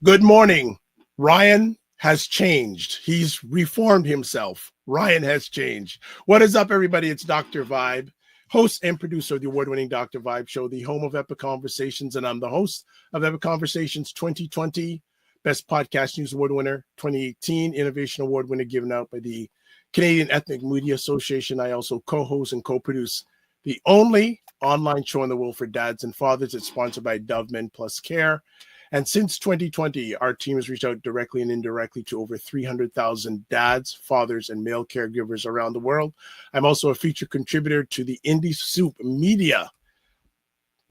Good morning. Ryan has changed. He's reformed himself. Ryan has changed. What is up, everybody? It's Dr. Vibe, host and producer of the award-winning Dr. Vibe Show, the home of Epic Conversations, and I'm the host of Epic Conversations 2020, Best Podcast News Award winner, 2018 Innovation Award winner given out by the Canadian Ethnic Media Association. I also co-host and co-produce the only online show in the world for dads and fathers. It's sponsored by Dove Men Plus Care. And since 2020, our team has reached out directly and indirectly to over 300,000 dads, fathers, and male caregivers around the world. I'm also a featured contributor to the Indie Soup Media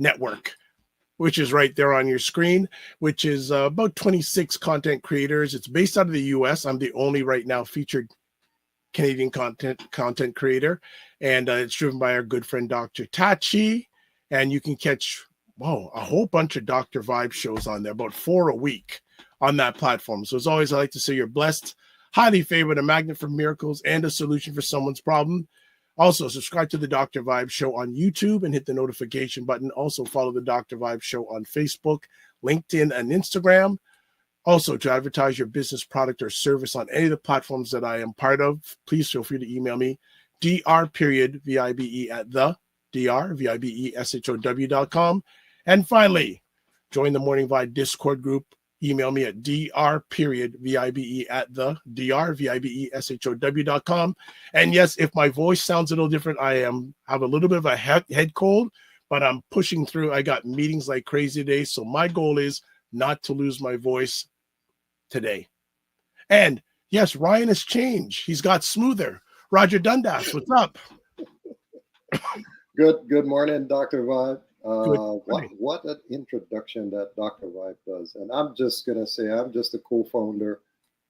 Network, which is right there on your screen, which is about 26 content creators. It's based out of the U.S. I'm the only right now featured Canadian content creator, and it's driven by our good friend, Dr. Tachi, and you can catch a whole bunch of Dr. Vibe shows on there, about 4 a week on that platform. So as always, I like to say you're blessed, highly favored, a magnet for miracles, and a solution for someone's problem. Also, subscribe to the Dr. Vibe Show on YouTube and hit the notification button. Also, follow the Dr. Vibe Show on Facebook, LinkedIn, and Instagram. Also, to advertise your business, product, or service on any of the platforms that I am part of, please feel free to email me, dr.vibe at the dr.vibe.com. And finally, join the Morning Vibe Discord group. Email me at dr.vibe at the dr.vibe.com. And yes, if my voice sounds a little different, I have a little bit of a head cold, but I'm pushing through. I got meetings like crazy today, so my goal is not to lose my voice today. And yes, Ryan has changed. He's got smoother. Roger Dundas, what's up? Good morning, Dr. Vibe. What an introduction that Dr. Vibe does. And I'm just going to say I'm just a co-founder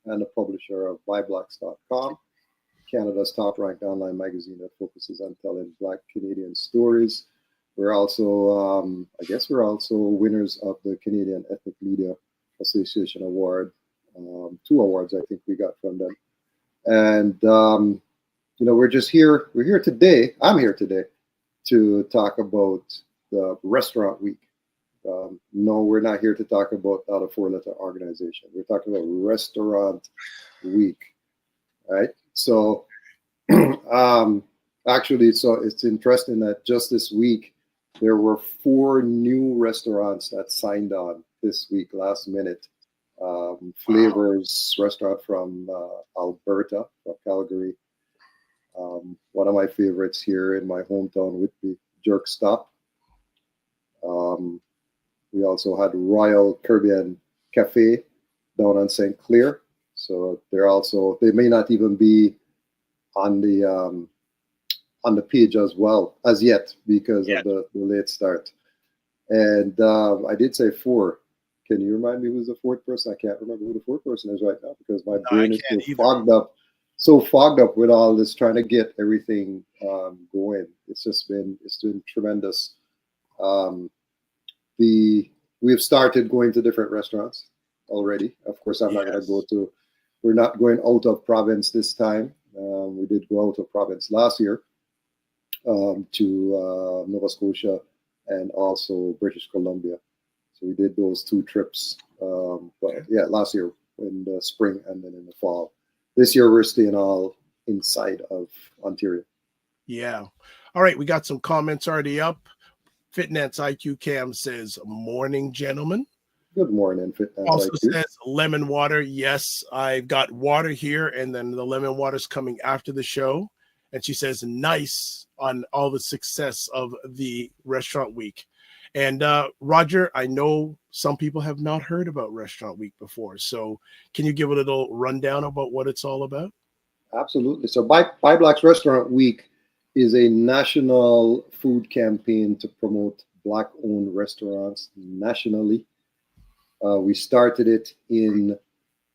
and a publisher of ByBlacks.com, Canada's top-ranked online magazine that focuses on telling Black Canadian stories. We're also, we're also winners of the Canadian Ethnic Media Association Award. 2 awards I think we got from them. And, we're here today. I'm here today to talk about the restaurant week. No, we're not here to talk about a 4-letter organization. We're talking about restaurant week, right? So, so it's interesting that just this week there were 4 new restaurants that signed on this week, last minute. Flavours restaurant from Alberta, from Calgary. One of my favorites here in my hometown would be Jerk Stop. We also had Royal Caribbean Cafe down on St. Clair. So they may not even be on the page as well as yet because of the late start. And I did say 4. Can you remind me who's the 4th person? I can't remember who the 4th person is right now because my brain is so fogged up with all this trying to get everything going. It's been tremendous. We have started going to different restaurants already. Of course, we're not going out of province this time. We did go out of province last year to Nova Scotia and also British Columbia. So we did those 2 trips. Last year in the spring and then in the fall. This year we're staying all inside of Ontario. Yeah. All right. We got some comments already up. Fitness IQ Cam says, morning, gentlemen. Good morning, Fitness also IQ. Says lemon water. Yes, I've got water here, and then the lemon water's coming after the show. And she says, nice on all the success of the restaurant week. And Roger, I know some people have not heard about Restaurant Week before. So can you give a little rundown about what it's all about? Absolutely. So ByBlacks Restaurant Week is a national food campaign to promote Black-owned restaurants nationally. We started it in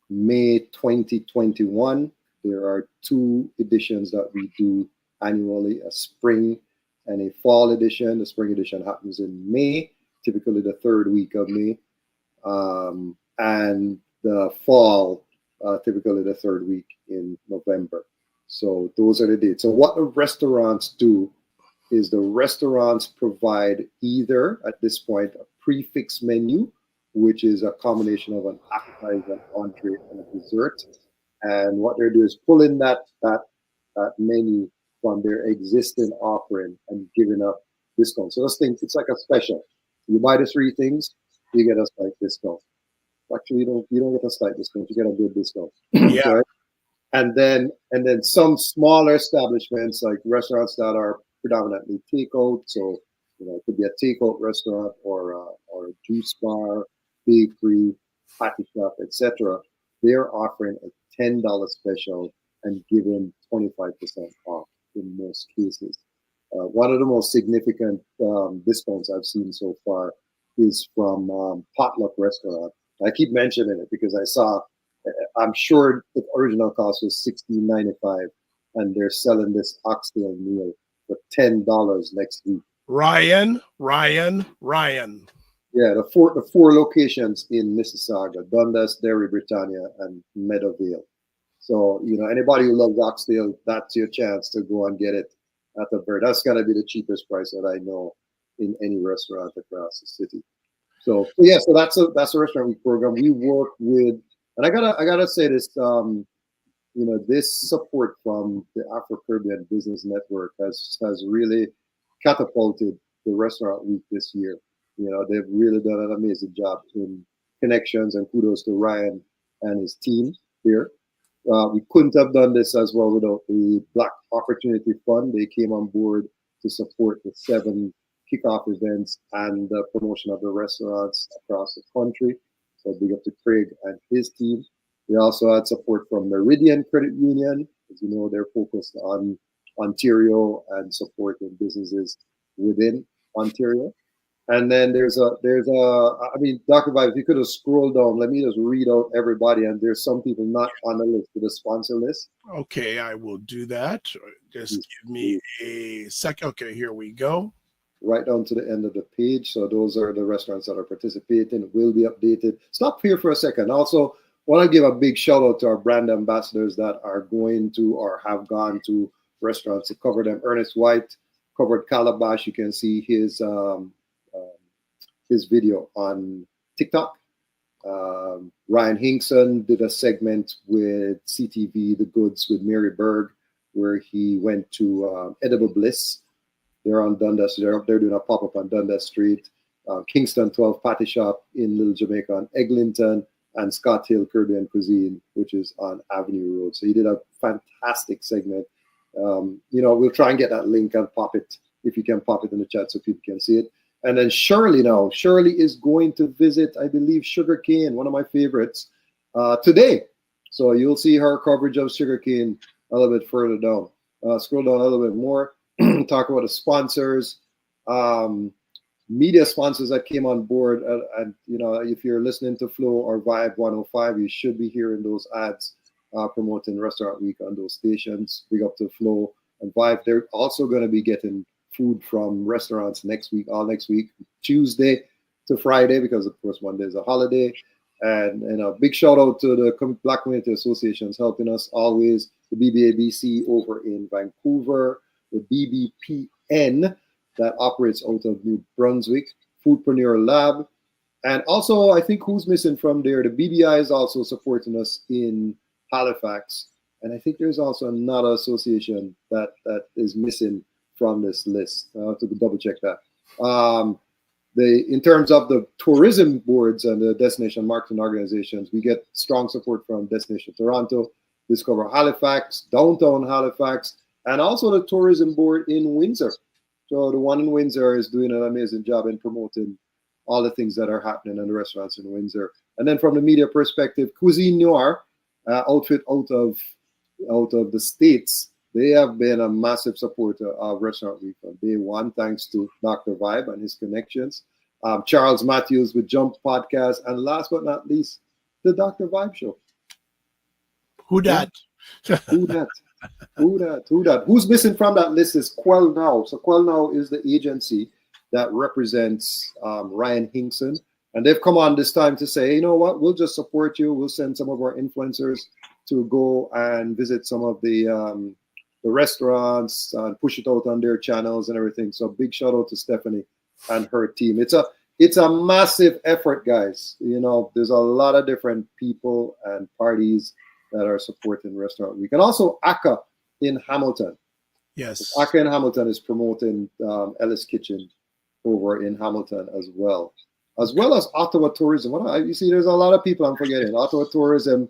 May 2021. There are 2 editions that we do annually, a spring and a fall edition. The spring edition happens in May, typically the 3rd week of May. And the fall, typically the 3rd week in November. So those are the dates. So what the restaurants do is the restaurants provide either, at this point, a prefix menu, which is a combination of an appetizer, an entree, and a dessert. And what they do is pull in that menu from their existing offering and giving up discount. So those things, it's like a special. You buy the 3 things, you get a slight discount. Actually, you don't get a slight discount, you get a good discount. Yeah. Right? And then some smaller establishments, like restaurants that are predominantly takeout. So it could be a takeout restaurant or a juice bar, bakery, patty shop, etc. They're offering a $10 special and giving 25% off in most cases. One of the most significant discounts I've seen so far is from Potluck Restaurant. I keep mentioning it because I'm sure the original cost was $16.95, and they're selling this oxtail meal for $10 next week. Ryan. Yeah, the four locations in Mississauga: Dundas, Derry, Britannia, and Meadowvale. So anybody who loves oxtail, that's your chance to go and get it at the bird. That's gonna be the cheapest price that I know in any restaurant across the city. So that's a restaurant week program. We work with, and I gotta say this, this support from the Afro-Caribbean Business Network has really catapulted the restaurant week this year. They've really done an amazing job in connections, and kudos to Ryan and his team here. We couldn't have done this as well without the Black Opportunity Fund. They came on board to support the 7 kickoff events and the promotion of the restaurants across the country. So big up to Craig and his team. We also had support from Meridian Credit Union. As you know, they're focused on Ontario and supporting businesses within Ontario. And then there's Dr. Vibe, if you could have scrolled down, let me just read out everybody. And there's some people not on the list, the sponsor list. Okay, I will do that. Just give me a second. Okay, here we go. Right down to the end of the page. So those are the restaurants that are participating, will be updated. Stop here for a second. Also, want to give a big shout out to our brand ambassadors that are going to or have gone to restaurants to cover them. Ernest White covered Calabash. You can see his video on TikTok. Ryan Hinkson did a segment with CTV, The Goods with Mary Berg, where he went to Edible Bliss. They're on Dundas. They're up there doing a pop-up on Dundas Street. Kingston 12 Patty Shop in Little Jamaica on Eglinton, and Scott Hill Caribbean Cuisine, which is on Avenue Road. So he did a fantastic segment. We'll try and get that link and pop it, if you can pop it in the chat so people can see it. And then Shirley is going to visit, I believe, Sugarcane, one of my favorites, today. So you'll see her coverage of Sugarcane a little bit further down. Scroll down a little bit more. Talk about the sponsors, media sponsors that came on board. And if you're listening to Flow or Vibe 105, you should be hearing those ads promoting Restaurant Week on those stations. Big up to Flow and Vibe. They're also going to be getting food from restaurants all next week, Tuesday to Friday, because of course Monday is a holiday. And a big shout out to the Black Community Associations helping us always, the BBABC over in Vancouver, the BBPN that operates out of New Brunswick, Foodpreneur Lab, and also I think who's missing from there, the BBI is also supporting us in Halifax, and I think there's also another association that is missing from this list. I have to double check that. In terms of the tourism boards and the destination marketing organizations, we get strong support from Destination Toronto, Discover Halifax, Downtown Halifax, and also the tourism board in Windsor. So the one in Windsor is doing an amazing job in promoting all the things that are happening in the restaurants in Windsor. And then from the media perspective, Cuisine Noir, outfit out of the States, they have been a massive supporter of Restaurant Week from day one, thanks to Dr. Vibe and his connections. Charles Matthews with Jump Podcast, and last but not least, the Dr. Vibe Show. Who dat? Yeah. Who dat? Who that? Who's missing from that list is Quell Now. So Quell Now is the agency that represents Ryan Hinkson. And they've come on this time to say, you know what, we'll just support you. We'll send some of our influencers to go and visit some of the restaurants and push it out on their channels and everything. So big shout out to Stephanie and her team. It's a massive effort, guys. You know, there's a lot of different people and parties that are supporting Restaurant Week. And also ACA in Hamilton. Yes. ACA in Hamilton is promoting Ellis Kitchen over in Hamilton as well as Ottawa Tourism. You see, there's a lot of people I'm forgetting. Ottawa Tourism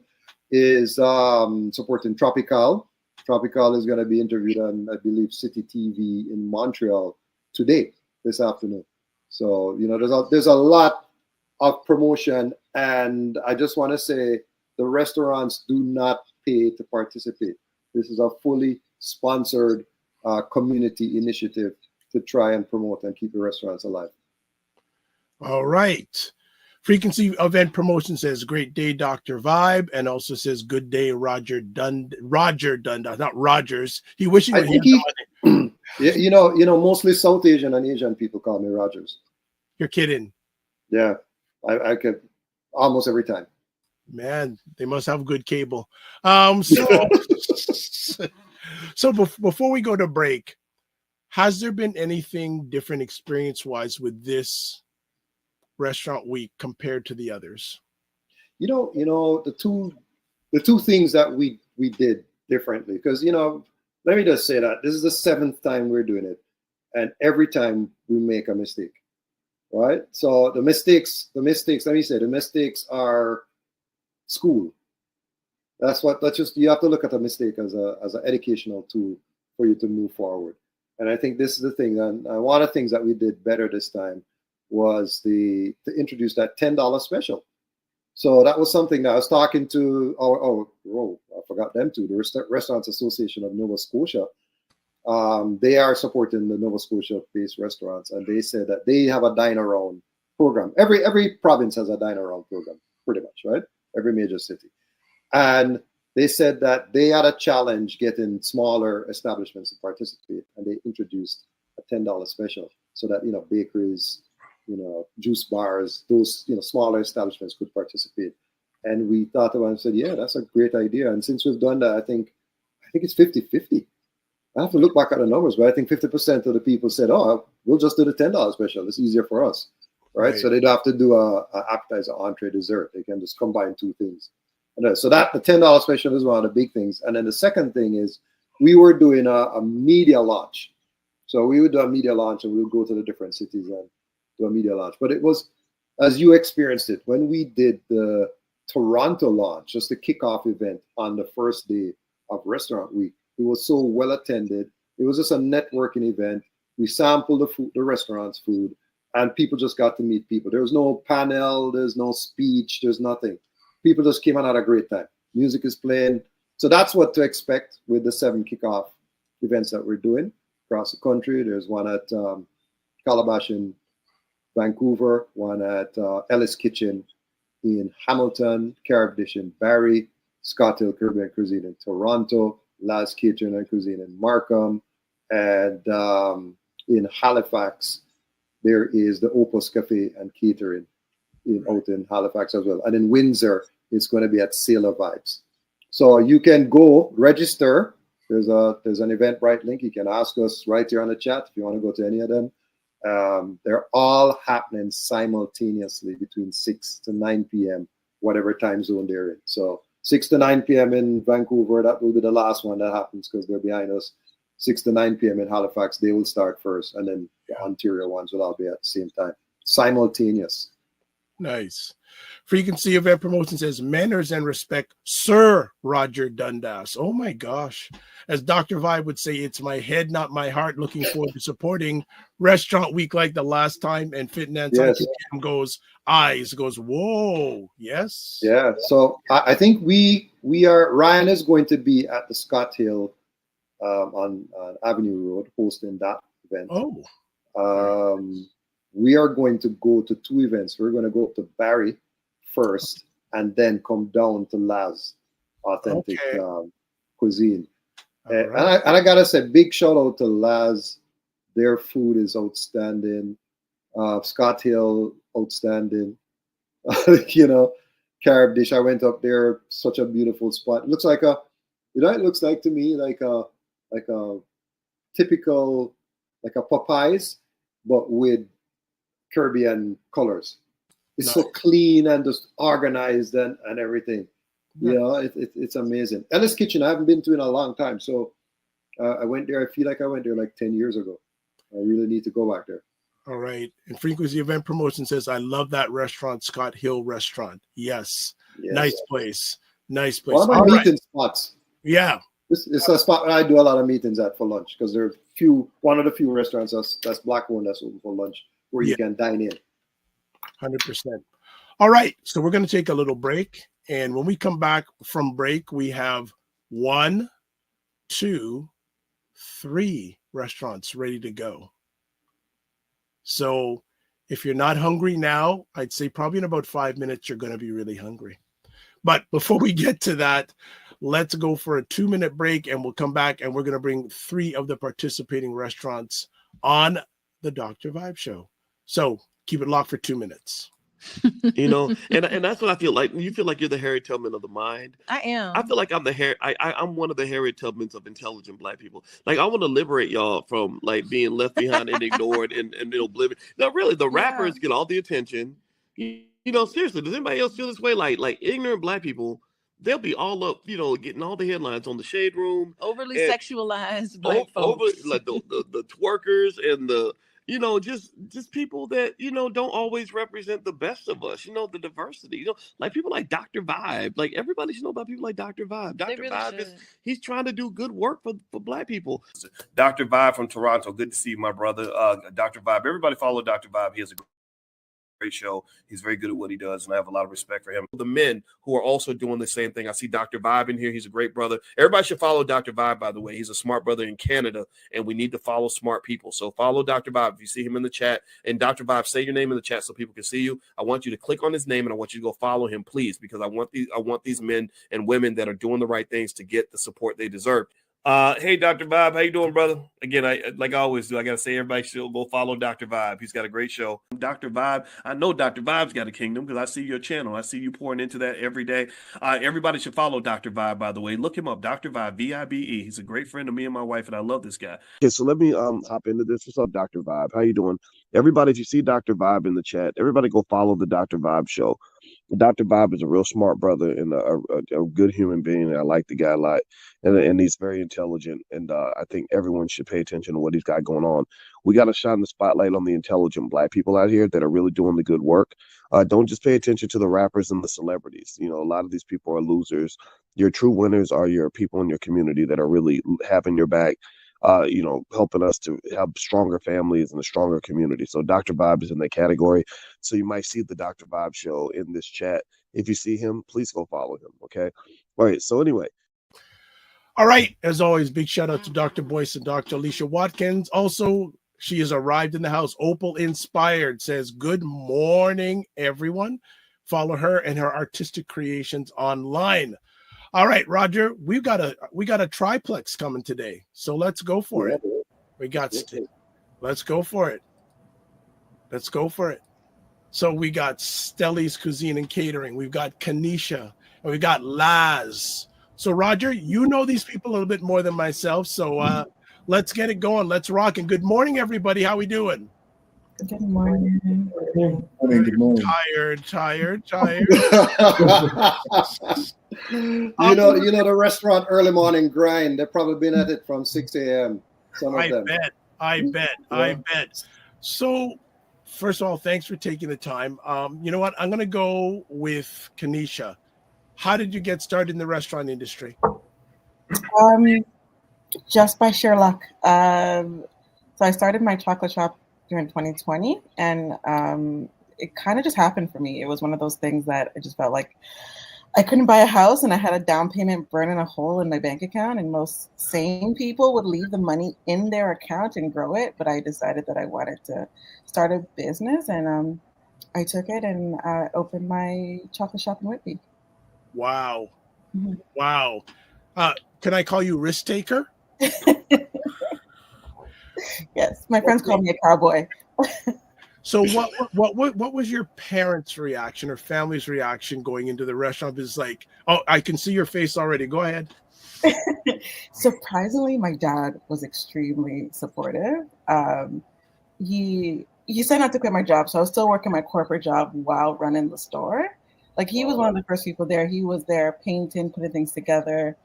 is supporting Tropical. Tropical is going to be interviewed on, I believe, City TV in Montreal today, this afternoon. So, you know, there's a lot of promotion, and I just want to say the restaurants do not pay to participate. This is a fully sponsored community initiative to try and promote and keep the restaurants alive. All right. Frequency Event Promotion says great day, Dr. Vibe, and also says good day, Roger Dundas, not Rogers. He wishing I think he, you know, mostly South Asian and Asian people call me Rogers. You're kidding. Yeah, I could almost every time. Man, they must have good cable. So before we go to break, has there been anything different experience-wise with this Restaurant Week compared to the others? You know, the two things that we did differently, because, you know, let me just say that this is the 7th time we're doing it, and every time we make a mistake, right? So the mistakes, let me say, the mistakes are school. You have to look at a mistake as an educational tool for you to move forward. And I think this is the thing. And one of the things that we did better this time was to introduce that $10 special. So that was something that I was talking to I forgot them too, the Restaurants Association of Nova Scotia. They are supporting the Nova Scotia-based restaurants, and they said that they have a dine-around program. Every province has a dine-around program, pretty much, right? Every major city. And they said that they had a challenge getting smaller establishments to participate, and they introduced a $10 special so that, you know, bakeries, you know, juice bars, those, you know, smaller establishments could participate. And we thought about it and said, yeah, that's a great idea. And since we've done that, I think it's 50-50. I have to look back at the numbers, but I think 50% of the people said, oh, we'll just do the $10 special. It's easier for us, right? So they don't have to do a appetizer, entree, dessert. They can just combine two things. And so that the $10 special is one of the big things. And then the second thing is we were doing a media launch. So we would do a media launch, and we would go to the different cities and do a media launch. But it was, as you experienced it, when we did the Toronto launch, just the kickoff event on the first day of Restaurant Week, it was so well attended. It was just a networking event. We sampled the restaurant's food, and people just got to meet people. There was no panel, there's no speech, there's nothing. People just came and had a great time. Music is playing. So that's what to expect with the 7 kickoff events that we're doing across the country. There's one at Calabash in Vancouver, one at Ellis Kitchen in Hamilton, Carib Dish in Barrie, Scott Hill Caribbean Cuisine in Toronto, Last Kitchen and Cuisine in Markham, and in Halifax, there is the Opus Cafe and Catering out in Halifax as well. And in Windsor, it's going to be at Sailor Vibes. So you can go register. There's an Eventbrite link. You can ask us right here on the chat if you want to go to any of them. They're all happening simultaneously between 6 to 9 p.m., whatever time zone they're in. So 6 to 9 p.m. in Vancouver, that will be the last one that happens because they're behind us. 6 to 9 p.m. in Halifax, they will start first, and then the Ontario ones will all be at the same time. Simultaneous. Nice. Frequency Event Promotion says manners and respect, Sir Roger Dundas. Oh my gosh. As Dr. Vibe would say, it's my head, not my heart. Looking forward to supporting Restaurant Week like the last time. And Fit and Yes. goes, whoa. Yes. Yeah. So I think we are, Ryan is going to be at the Scott Hill on Avenue Road hosting that event. Oh. we are going to go to 2 events. We're going to go up to Barry first and then come down to Laz Authentic Cuisine. Right. And I got to say, big shout out to Laz. Their food is outstanding. Scott Hill, outstanding. Carib dish. I went up there, such a beautiful spot. It looks like it looks like to me like a typical, like a Popeyes, but with Caribbean colors. It's so clean and just organized and everything. It's amazing. Ellis Kitchen, I haven't been to in a long time. So I went there. I feel like I went there like 10 years ago. I really need to go back there. All right. And Frequency Event Promotion says, I love that restaurant, Scott Hill Restaurant. Yes. Nice place. Nice place. One of my meeting spots. Yeah. It's a spot where I do a lot of meetings at for lunch because there are one of the few restaurants that's Black owned that's open for lunch where you can dine in. 100%. All right. So we're going to take a little break. And when we come back from break, we have 1, 2, 3 restaurants ready to go. So if you're not hungry now, I'd say probably in about 5 minutes, you're going to be really hungry. But before we get to that, let's go for a 2-minute break and we'll come back and we're going to bring 3 of the participating restaurants on the Dr. Vibe Show. So keep it locked for 2 minutes. And that's what I feel like. You feel like you're the Harriet Tubman of the mind. I am. I feel like I'm I'm one of the Harriet Tubmans of intelligent Black people. Like I want to liberate y'all from like being left behind and ignored and oblivion. Now, really, the rappers get all the attention. Seriously, does anybody else feel this way? Like ignorant Black people, they'll be all up, getting all the headlines on the Shade Room. Overly sexualized Black folks. Like the twerkers and the just people that, don't always represent the best of us, the diversity, like people like Dr. Vibe, like everybody should know about people like Dr. Vibe. Dr. Really Vibe he's trying to do good work for Black people. Dr. Vibe from Toronto. Good to see you, my brother. Dr. Vibe. Everybody follow Dr. Vibe. He has a great show. He's very good at what he does, and I have a lot of respect for him. The men who are also doing the same thing. I see Dr. Vibe in here. He's a great brother. Everybody should follow Dr. Vibe, by the way. He's a smart brother in Canada, and we need to follow smart people. So follow Dr. Vibe if you see him in the chat. And Dr. Vibe, say your name in the chat so people can see you. I want you to click on his name, and I want you to go follow him, please, because I want these men and women that are doing the right things to get the support they deserve. Hey, Dr. Vibe, how you doing, brother? Again, like I always do, I got to say everybody should go follow Dr. Vibe. He's got a great show. Dr. Vibe, I know Dr. Vibe's got a kingdom because I see your channel. I see you pouring into that every day. Everybody should follow Dr. Vibe, by the way. Look him up, Dr. Vibe, V-I-B-E. He's a great friend of me and my wife, and I love this guy. Okay, so let me hop into this. What's up, Dr. Vibe? How you doing? Everybody, if you see Dr. Vibe in the chat, everybody go follow the Dr. Vibe show. Dr. Vibe is a real smart brother and a good human being. I like the guy a lot, and he's very intelligent. And I think everyone should pay attention to what he's got going on. We got to shine the spotlight on the intelligent Black people out here that are really doing the good work. Don't just pay attention to the rappers and the celebrities. A lot of these people are losers. Your true winners are your people in your community that are really having your back. Helping us to have stronger families and a stronger community. So Dr. Vibe is in that category. So you might see the Dr. Vibe show in this chat. If you see him, please go follow him. Okay. All right. So anyway. All right. As always, big shout out to Dr. Boyce and Dr. Alicia Watkins. Also, she has arrived in the house. Opal Inspired says, good morning, everyone. Follow her and her artistic creations online. All right, Roger, we got a triplex coming today, so let's go for it. Let's go for it. Let's go for it. So we got Stelly's Cuisine and Catering. We've got Kanisha, and we got Laz. So Roger, you know these people a little bit more than myself, so let's get it going. Let's rock. And good morning, everybody. How we doing? Good morning. Good morning. Tired. The restaurant early morning grind. They've probably been at it from 6 a.m. I bet. So, first of all, thanks for taking the time. You know what? I'm going to go with Kanisha. How did you get started in the restaurant industry? Just by sheer luck. So I started my chocolate shop during 2020, and it kind of just happened for me. It was one of those things that I just felt like I couldn't buy a house, and I had a down payment burning a hole in my bank account. And most sane people would leave the money in their account and grow it, but I decided that I wanted to start a business, and I took it and opened my chocolate shop in Whitby. Wow. Mhm. Wow. Can I call you risk taker? Yes, my friends call me a cowboy. So what was your parents' reaction or family's reaction going into the restaurant? Is like, oh, I can see your face already. Go ahead. Surprisingly, my dad was extremely supportive. He said not to quit my job, so I was still working my corporate job while running the store. Like he was one of the first people there. He was there painting, putting things together.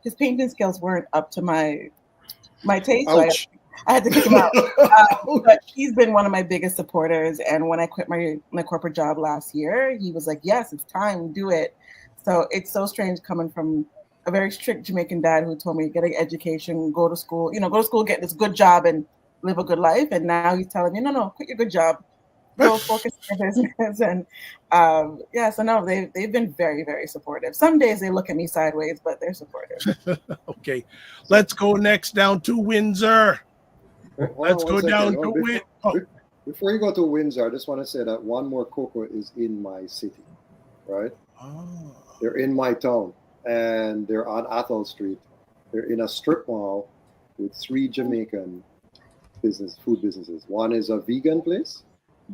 His painting skills weren't up to my taste, so Ouch. I had to kick him out. But he's been one of my biggest supporters. And when I quit my corporate job last year, he was like, "Yes, it's time, do it." So it's so strange coming from a very strict Jamaican dad who told me get an education, go to school, get this good job and live a good life. And now he's telling me, no, quit your good job, go focus on your business. And so no, they've been very, very supportive. Some days they look at me sideways, but they're supportive. Okay, let's go next down to Windsor. Let's go down to Windsor. Before you go to Windsor, I just want to say that One More Cocoa is in my city, right? Oh. They're in my town, and they're on Athol Street. They're in a strip mall with 3 Jamaican food businesses. One is a vegan place,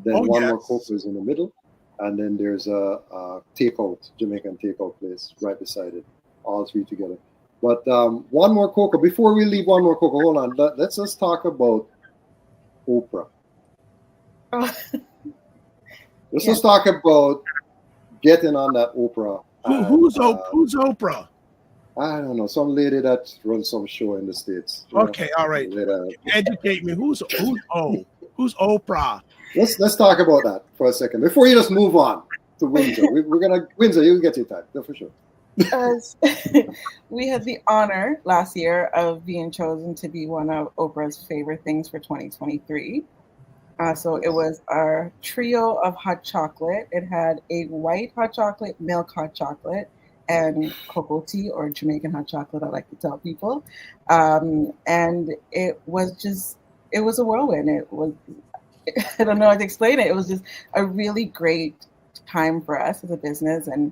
then One More Cocoa is in the middle, and then there's a Jamaican takeout place right beside it. All 3 together. But One More Cocoa, before we leave One More Cocoa, hold on. Let's just talk about Oprah. Let's just talk about getting on that Oprah. Who's Oprah? I don't know. Some lady that runs some show in the States. Okay, all right. Educate me. Who's Oprah? Let's talk about that for a second before you just move on to Windsor. We're gonna Windsor. You get your time, for sure. We had the honor last year of being chosen to be one of Oprah's favorite things for 2023. So it was our trio of hot chocolate. It had a white hot chocolate, milk hot chocolate, and cocoa tea or Jamaican hot chocolate, I like to tell people. And it was a whirlwind. It was, I don't know how to explain it. It was just a really great time for us as a business. And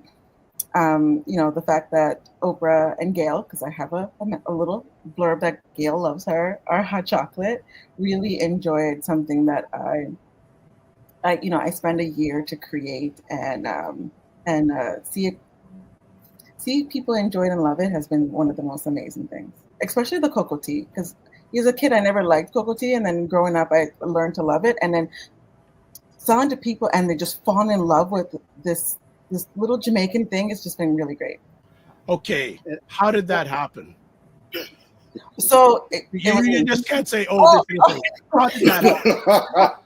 the fact that Oprah and Gail, because I have a little blurb that Gail loves her, our hot chocolate, really enjoyed something that I spend a year to create and see people enjoy it and love it has been one of the most amazing things, especially the cocoa tea. Because as a kid, I never liked cocoa tea, and then growing up, I learned to love it, and then selling to people, and they just fall in love with this little Jamaican thing. It's just been really great. Okay, how did that happen? So you just can't say, how did that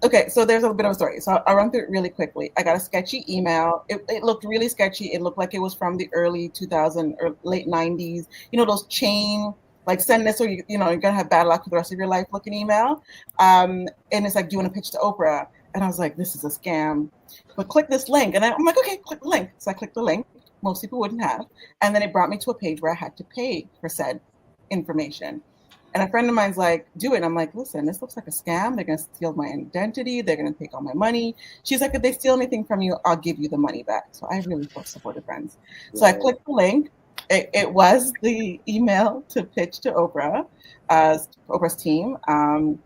happen? So there's a bit of a story. So I'll run through it really quickly. I got a sketchy email. It looked really sketchy. It looked like it was from the early 2000s or late 90s. Those chain, like send this or you're going to have bad luck for the rest of your life looking email. And it's like, do you want to pitch to Oprah? And I was like, this is a scam. But click this link. And I'm like, okay, click the link. So I clicked the link. Most people wouldn't have. And then it brought me to a page where I had to pay for said information. And a friend of mine's like, do it. And I'm like, listen, this looks like a scam. They're going to steal my identity. They're going to take all my money. She's like, if they steal anything from you, I'll give you the money back. So I really feel supportive friends. So I clicked the link. It was the email to pitch to Oprah, Oprah's team. And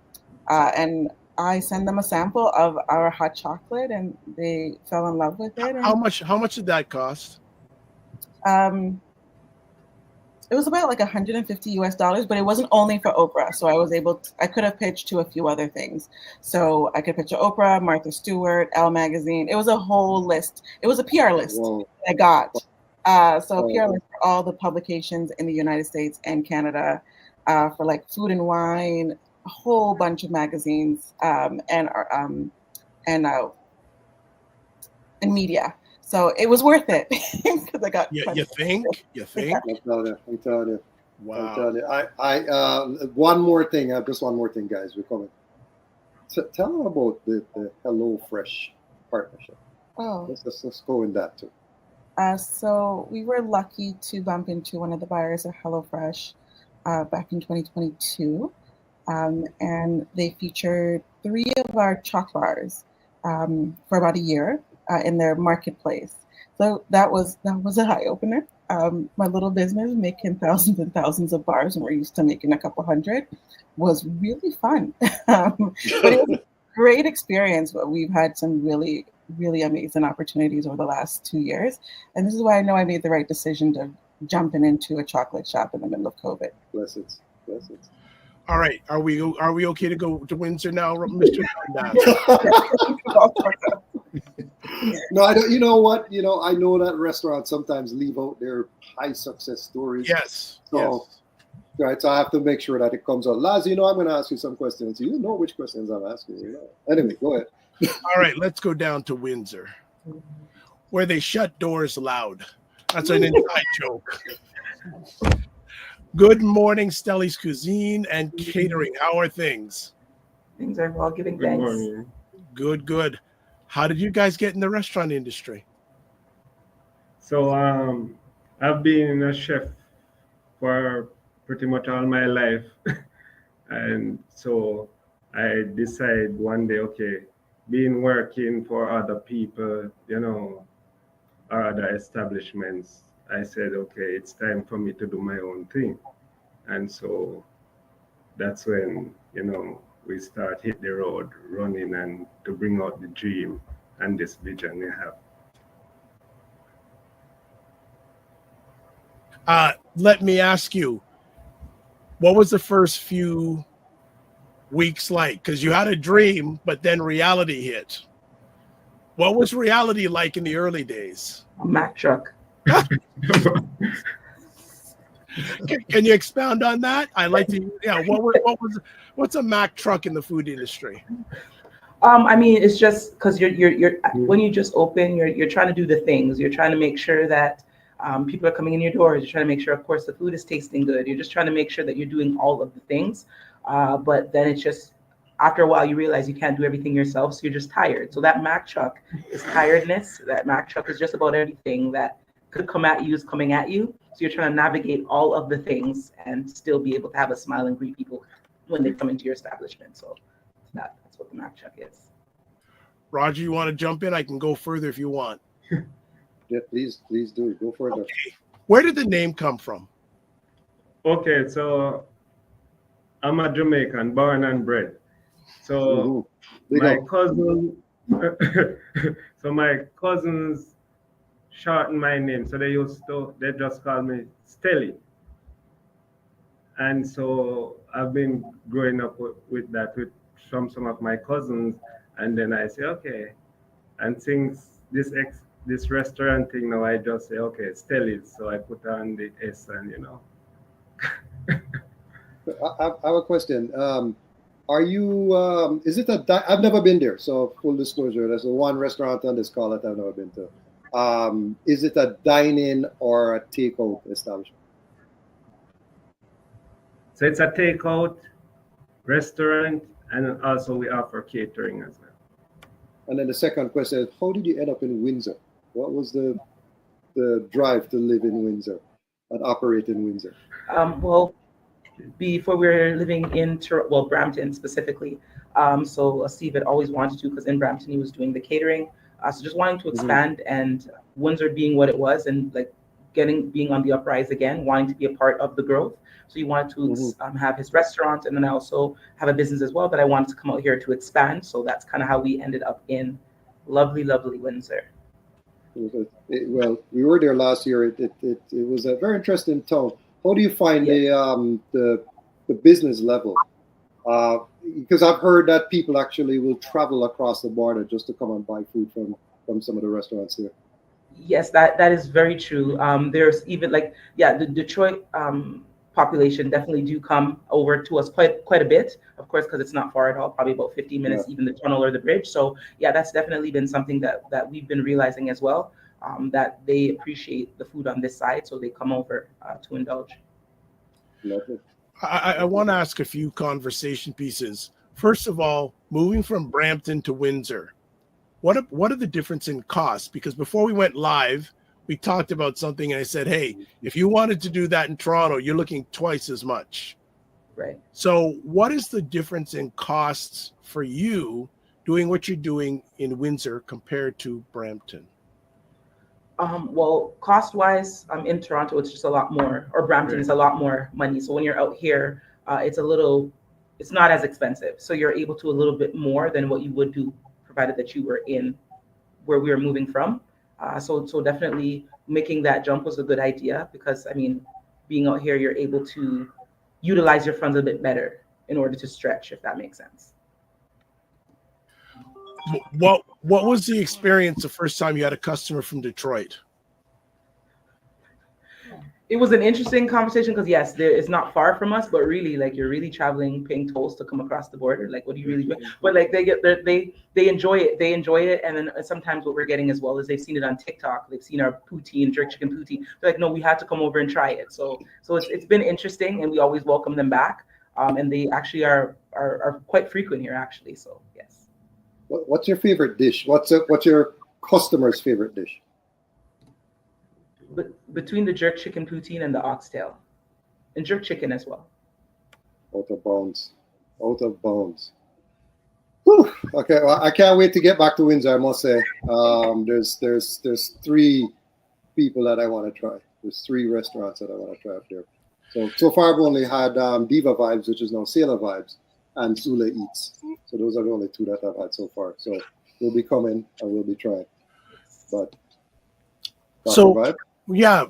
I sent them a sample of our hot chocolate, and they fell in love with it. How much did that cost? It was about like $150 but it wasn't only for Oprah. So I could have pitched to a few other things. So I could pitch to Oprah, Martha Stewart, Elle Magazine. It was a whole list. It was a PR list I got. So a PR list for all the publications in the United States and Canada for like Food and Wine, a whole bunch of magazines and media. So it was worth it because I got. You think? I'm telling you. Wow. One more thing, guys. We're coming. So tell them about the Hello Fresh partnership. Oh, Let's go in that too. so we were lucky to bump into one of the buyers of HelloFresh back in 2022. And they featured 3 of our chalk bars for about a year in their marketplace. So that was an eye opener. My little business making thousands and thousands of bars, and we're used to making a couple hundred, was really fun. But it was a great experience. But we've had some really, really amazing opportunities over the last 2 years, and this is why I know I made the right decision to jumping into a chocolate shop in the middle of COVID. Blessings. Blessings. All right, are we okay to go to Windsor now, Mr. No, I don't. You know what? I know that restaurants sometimes leave out their high success stories. Yes. So, right. So I have to make sure that it comes out. Laz, I'm going to ask you some questions. You know which questions I'm asking you. Anyway, go ahead. All right, let's go down to Windsor, where they shut doors loud. That's an inside joke. Good morning, Stelly's Cuisine and Catering. How are things? Things are well, giving Good thanks. morning. Good. How did you guys get in the restaurant industry? So I've been a chef for pretty much all my life. And so I decided one day, okay, being working for other people, or other establishments, I said, okay, it's time for me to do my own thing. And so that's when, we start hit the road running and to bring out the dream and this vision we have. Let me ask you, what was the first few weeks like? Because you had a dream, but then reality hit. What was reality like in the early days? A Mack truck. Can you expound on that? I like to. Yeah. What's a Mack truck in the food industry? I mean, it's just because you're when you just open, you're trying to do the things. You're trying to make sure that people are coming in your doors. You're trying to make sure, of course, the food is tasting good. You're just trying to make sure that you're doing all of the things. But then it's just after a while you realize you can't do everything yourself, so you're just tired. So that Mack truck is tiredness. That Mack truck is just about everything that could come at you is coming at you. So you're trying to navigate all of the things and still be able to have a smile and greet people when they come into your establishment. So that's what the Mack truck is. Roger, you want to jump in? I can go further if you want. Yeah, please do. Go further. Okay. Where did the name come from? Okay, so I'm a Jamaican, born and bred. So my cousins shorten my name, so they just call me Stelly. And so I've been growing up with that from some of my cousins, and then I say, okay, and since this restaurant thing now, I just say, okay, Stelly's, so I put on the S and I have a question. Are you? Is it I've never been there, so full disclosure, there's one restaurant on this call that I've never been to. Is it a dine-in or a takeout establishment? So it's a takeout restaurant, and also we offer catering as well. And then the second question is, how did you end up in Windsor? What was the drive to live in Windsor and operate in Windsor? Well, before we were living in Brampton specifically. So Steve had always wanted to, because in Brampton he was doing the catering. So just wanting to expand, and Windsor being what it was, and like being on the uprise again, wanting to be a part of the growth. So he wanted to have his restaurant, and then I also have a business as well, but I wanted to come out here to expand. So that's kind of how we ended up in lovely, lovely Windsor. Well, we were there last year. It was a very interesting town. How do you find the business level? Because I've heard that people actually will travel across the border just to come and buy food from some of the restaurants here. Yes, that is very true. There's even the Detroit population definitely do come over to us quite a bit, of course, because it's not far at all, probably about 15 minutes, even the tunnel or the bridge. So yeah, that's definitely been something that we've been realizing as well, that they appreciate the food on this side, so they come over to indulge. Lovely. I want to ask a few conversation pieces. First of all, moving from Brampton to Windsor, what are the difference in costs? Because before we went live, we talked about something, and I said, hey, if you wanted to do that in Toronto, you're looking twice as much. Right. So what is the difference in costs for you doing what you're doing in Windsor compared to Brampton? Well, cost-wise, in Toronto, it's just a lot more, or Brampton, Right. it's a lot more money. So when you're out here, it's not as expensive. So you're able to a little bit more than what you would do, provided that you were in where we were moving from. So definitely making that jump was a good idea, because I mean, being out here, you're able to utilize your funds a bit better in order to stretch, if that makes sense. What was the experience the first time you had a customer from Detroit? It was an interesting conversation, because yes, it's not far from us, but really, like, you're really traveling, paying tolls to come across the border. Like, what do you really do? But like, they enjoy it. They enjoy it, and then sometimes what we're getting as well is they've seen it on TikTok. They've seen our poutine, jerk chicken poutine. They're like, no, we had to come over and try it. So it's been interesting, and we always welcome them back. And they actually are quite frequent here, actually. So yes. What's your favorite dish? What's your customer's favorite dish? But between the jerk chicken poutine and the oxtail, and jerk chicken as well. Out of bounds. Whew. Okay, well, I can't wait to get back to Windsor. I must say, there's 3 people that I want to try. There's 3 restaurants that I want to try up there. So far I've only had Diva Vibes, which is now Sailor Vibes, and Sula Eats. So those are the only 2 that I've had so far. So we'll be coming and we'll be trying. But So Vibe? yeah,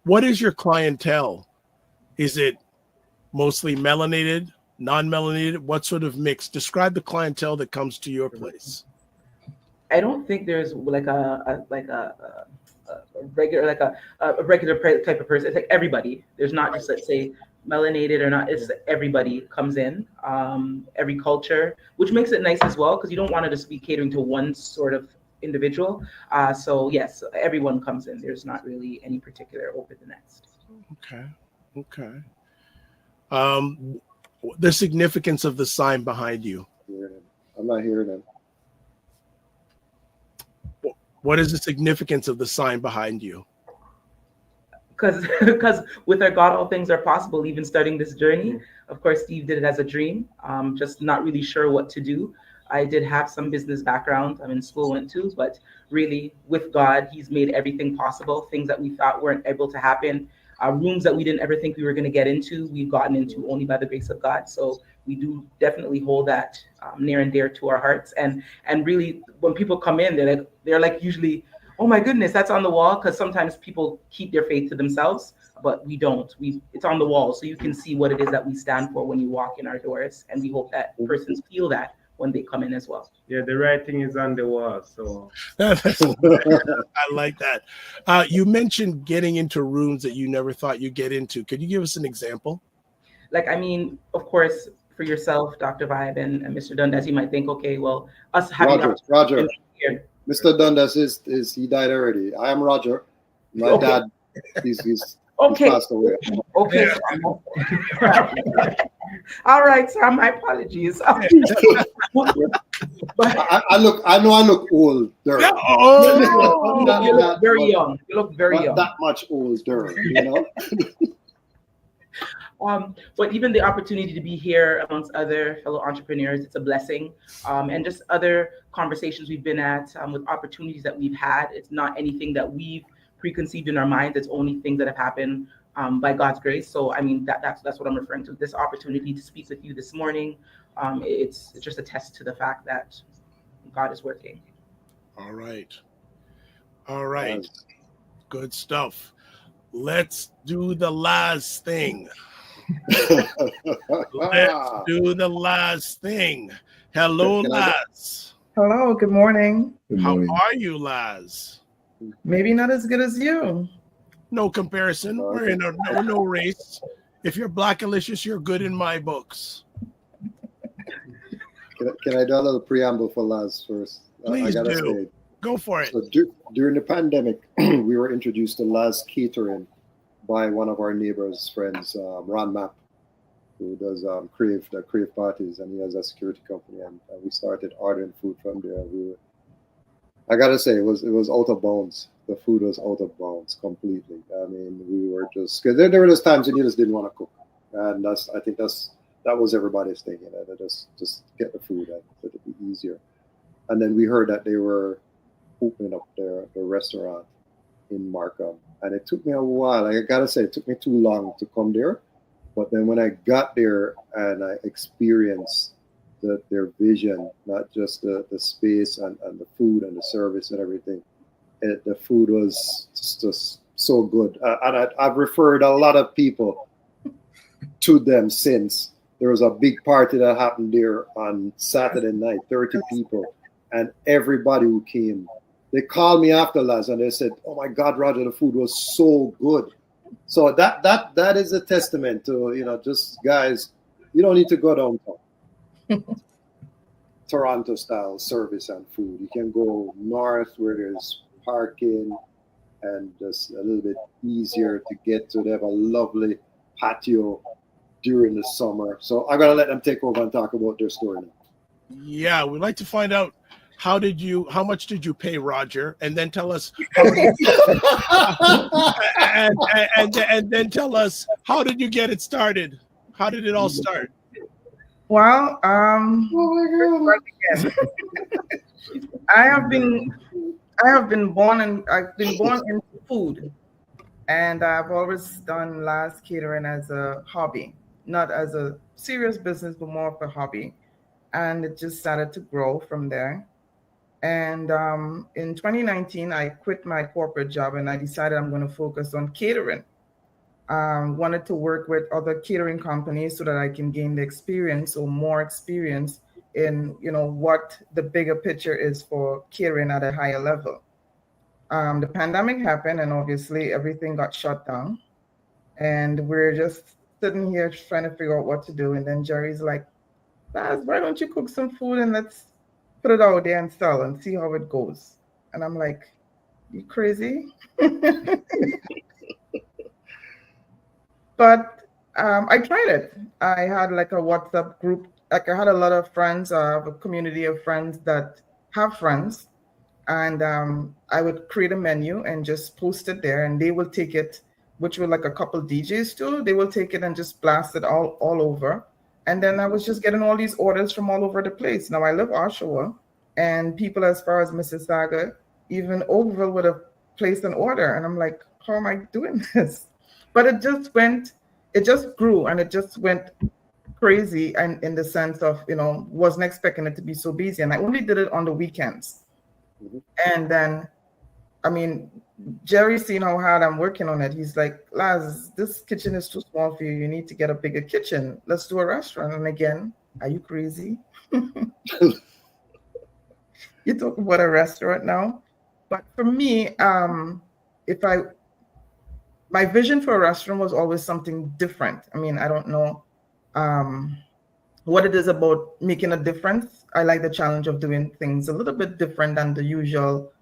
what is your clientele? Is it mostly melanated, non-melanated? What sort of mix? Describe the clientele that comes to your place. I don't think there's like a regular type of person. It's like everybody. There's not just, let's say, melanated or not. It's everybody comes in, every culture, which makes it nice as well, because you don't want to just be catering to one sort of individual. So yes, everyone comes in. There's not really any particular over the next. Okay. The significance of the sign behind you. I'm not hearing him. What is the significance of the sign behind you? Because with our God, all things are possible. Even starting this journey, of course, Steve did it as a dream. Just not really sure what to do. I did have some business background. I'm in school, went to, but really with God, He's made everything possible. Things that we thought weren't able to happen, rooms that we didn't ever think we were going to get into, we've gotten into only by the grace of God. So we do definitely hold that near and dear to our hearts. And really, when people come in, they're like usually, oh my goodness, that's on the wall. Because sometimes people keep their faith to themselves, but we don't. It's on the wall, so you can see what it is that we stand for when you walk in our doors. And we hope that persons feel that when they come in as well. Yeah, the writing is on the wall, so I like that. You mentioned getting into rooms that you never thought you'd get into. Could you give us an example? Like, I mean, of course, for yourself, Dr. Vibe and Mr. Dundas, you might think, okay, well, us having Roger. Mr. Dundas is he died already. I am Roger. My dad, he's okay. passed away. Okay. All right, sir. My apologies. I look older. You look very young. You look very young. That much older, you know. But even the opportunity to be here amongst other fellow entrepreneurs, it's a blessing. And just other conversations we've been at with opportunities that we've had. It's not anything that we've preconceived in our minds. It's only things that have happened by God's grace. So I mean, that's what I'm referring to. This opportunity to speak with you this morning, it's just a test to the fact that God is working. All right. Good stuff. Let's do the last thing. Let's do the last thing. Hello, Laz. Hello, good morning. How are you, Laz? Maybe not as good as you. No comparison. We're in no race. If you're Blackalicious, you're good in my books. Can I do a little preamble for Laz first? Please do. Go for it. So during the pandemic, we were introduced to Laz Catering by one of our neighbors' friends, Ron Mapp. who does Crave parties, and he has a security company, and we started ordering food from there. I gotta say, it was out of bounds. The food was out of bounds completely. I mean, we were just, because there were just times when you just didn't want to cook, and I think that was everybody's thing. You know, just get the food, and it'd be easier. And then we heard that they were opening up their restaurant in Markham, and it took me a while. I gotta say, it took me too long to come there. But then when I got there and I experienced their vision, not just the space and the food and the service and everything, the food was just so good. And I've referred a lot of people to them since. There was a big party that happened there on Saturday night, 30 people, and everybody who came, they called me after last and they said, "Oh my God, Roger, the food was so good." So that is a testament to, you know, just guys, you don't need to go downtown. Toronto style service and food. You can go north where there's parking and just a little bit easier to get to. They have a lovely patio during the summer. So I'm gonna let them take over and talk about their story now. Yeah, we'd like to find out how much did you pay Roger, and then tell us and then tell us, how did you get it started? How did it all start? Well, I have been born into food, and I've always done Last catering as a hobby, not as a serious business, but more of a hobby. And it just started to grow from there. And in 2019, I quit my corporate job and I decided I'm going to focus on catering. Wanted to work with other catering companies so that I can gain the experience or more experience in, you know, what the bigger picture is for catering at a higher level. The pandemic happened and obviously everything got shut down. And we're just sitting here trying to figure out what to do. And then Jerry's like, "Baz, why don't you cook some food and let's put it out there and sell and see how it goes?" And I'm like, "You crazy?" But I tried it. I had like a WhatsApp group. Like I had a lot of friends, a community of friends that have friends. And I would create a menu and just post it there, and they will take it, which were like a couple DJs too. They will take it and just blast it all over. And then I was just getting all these orders from all over the place. Now I live Oshawa, and people as far as Mississauga, even Oakville would have placed an order. And I'm like, how am I doing this? But it just grew, and it just went crazy. And in the sense of, you know, wasn't expecting it to be so busy. And I only did it on the weekends. Mm-hmm. And then, I mean, Jerry seen how hard I'm working on it. He's like, "Laz, this kitchen is too small for you. You need to get a bigger kitchen. Let's do a restaurant." And again, are you crazy? You talk about a restaurant now. But for me, my vision for a restaurant was always something different. I mean, I don't know what it is about making a difference. I like the challenge of doing things a little bit different than the usual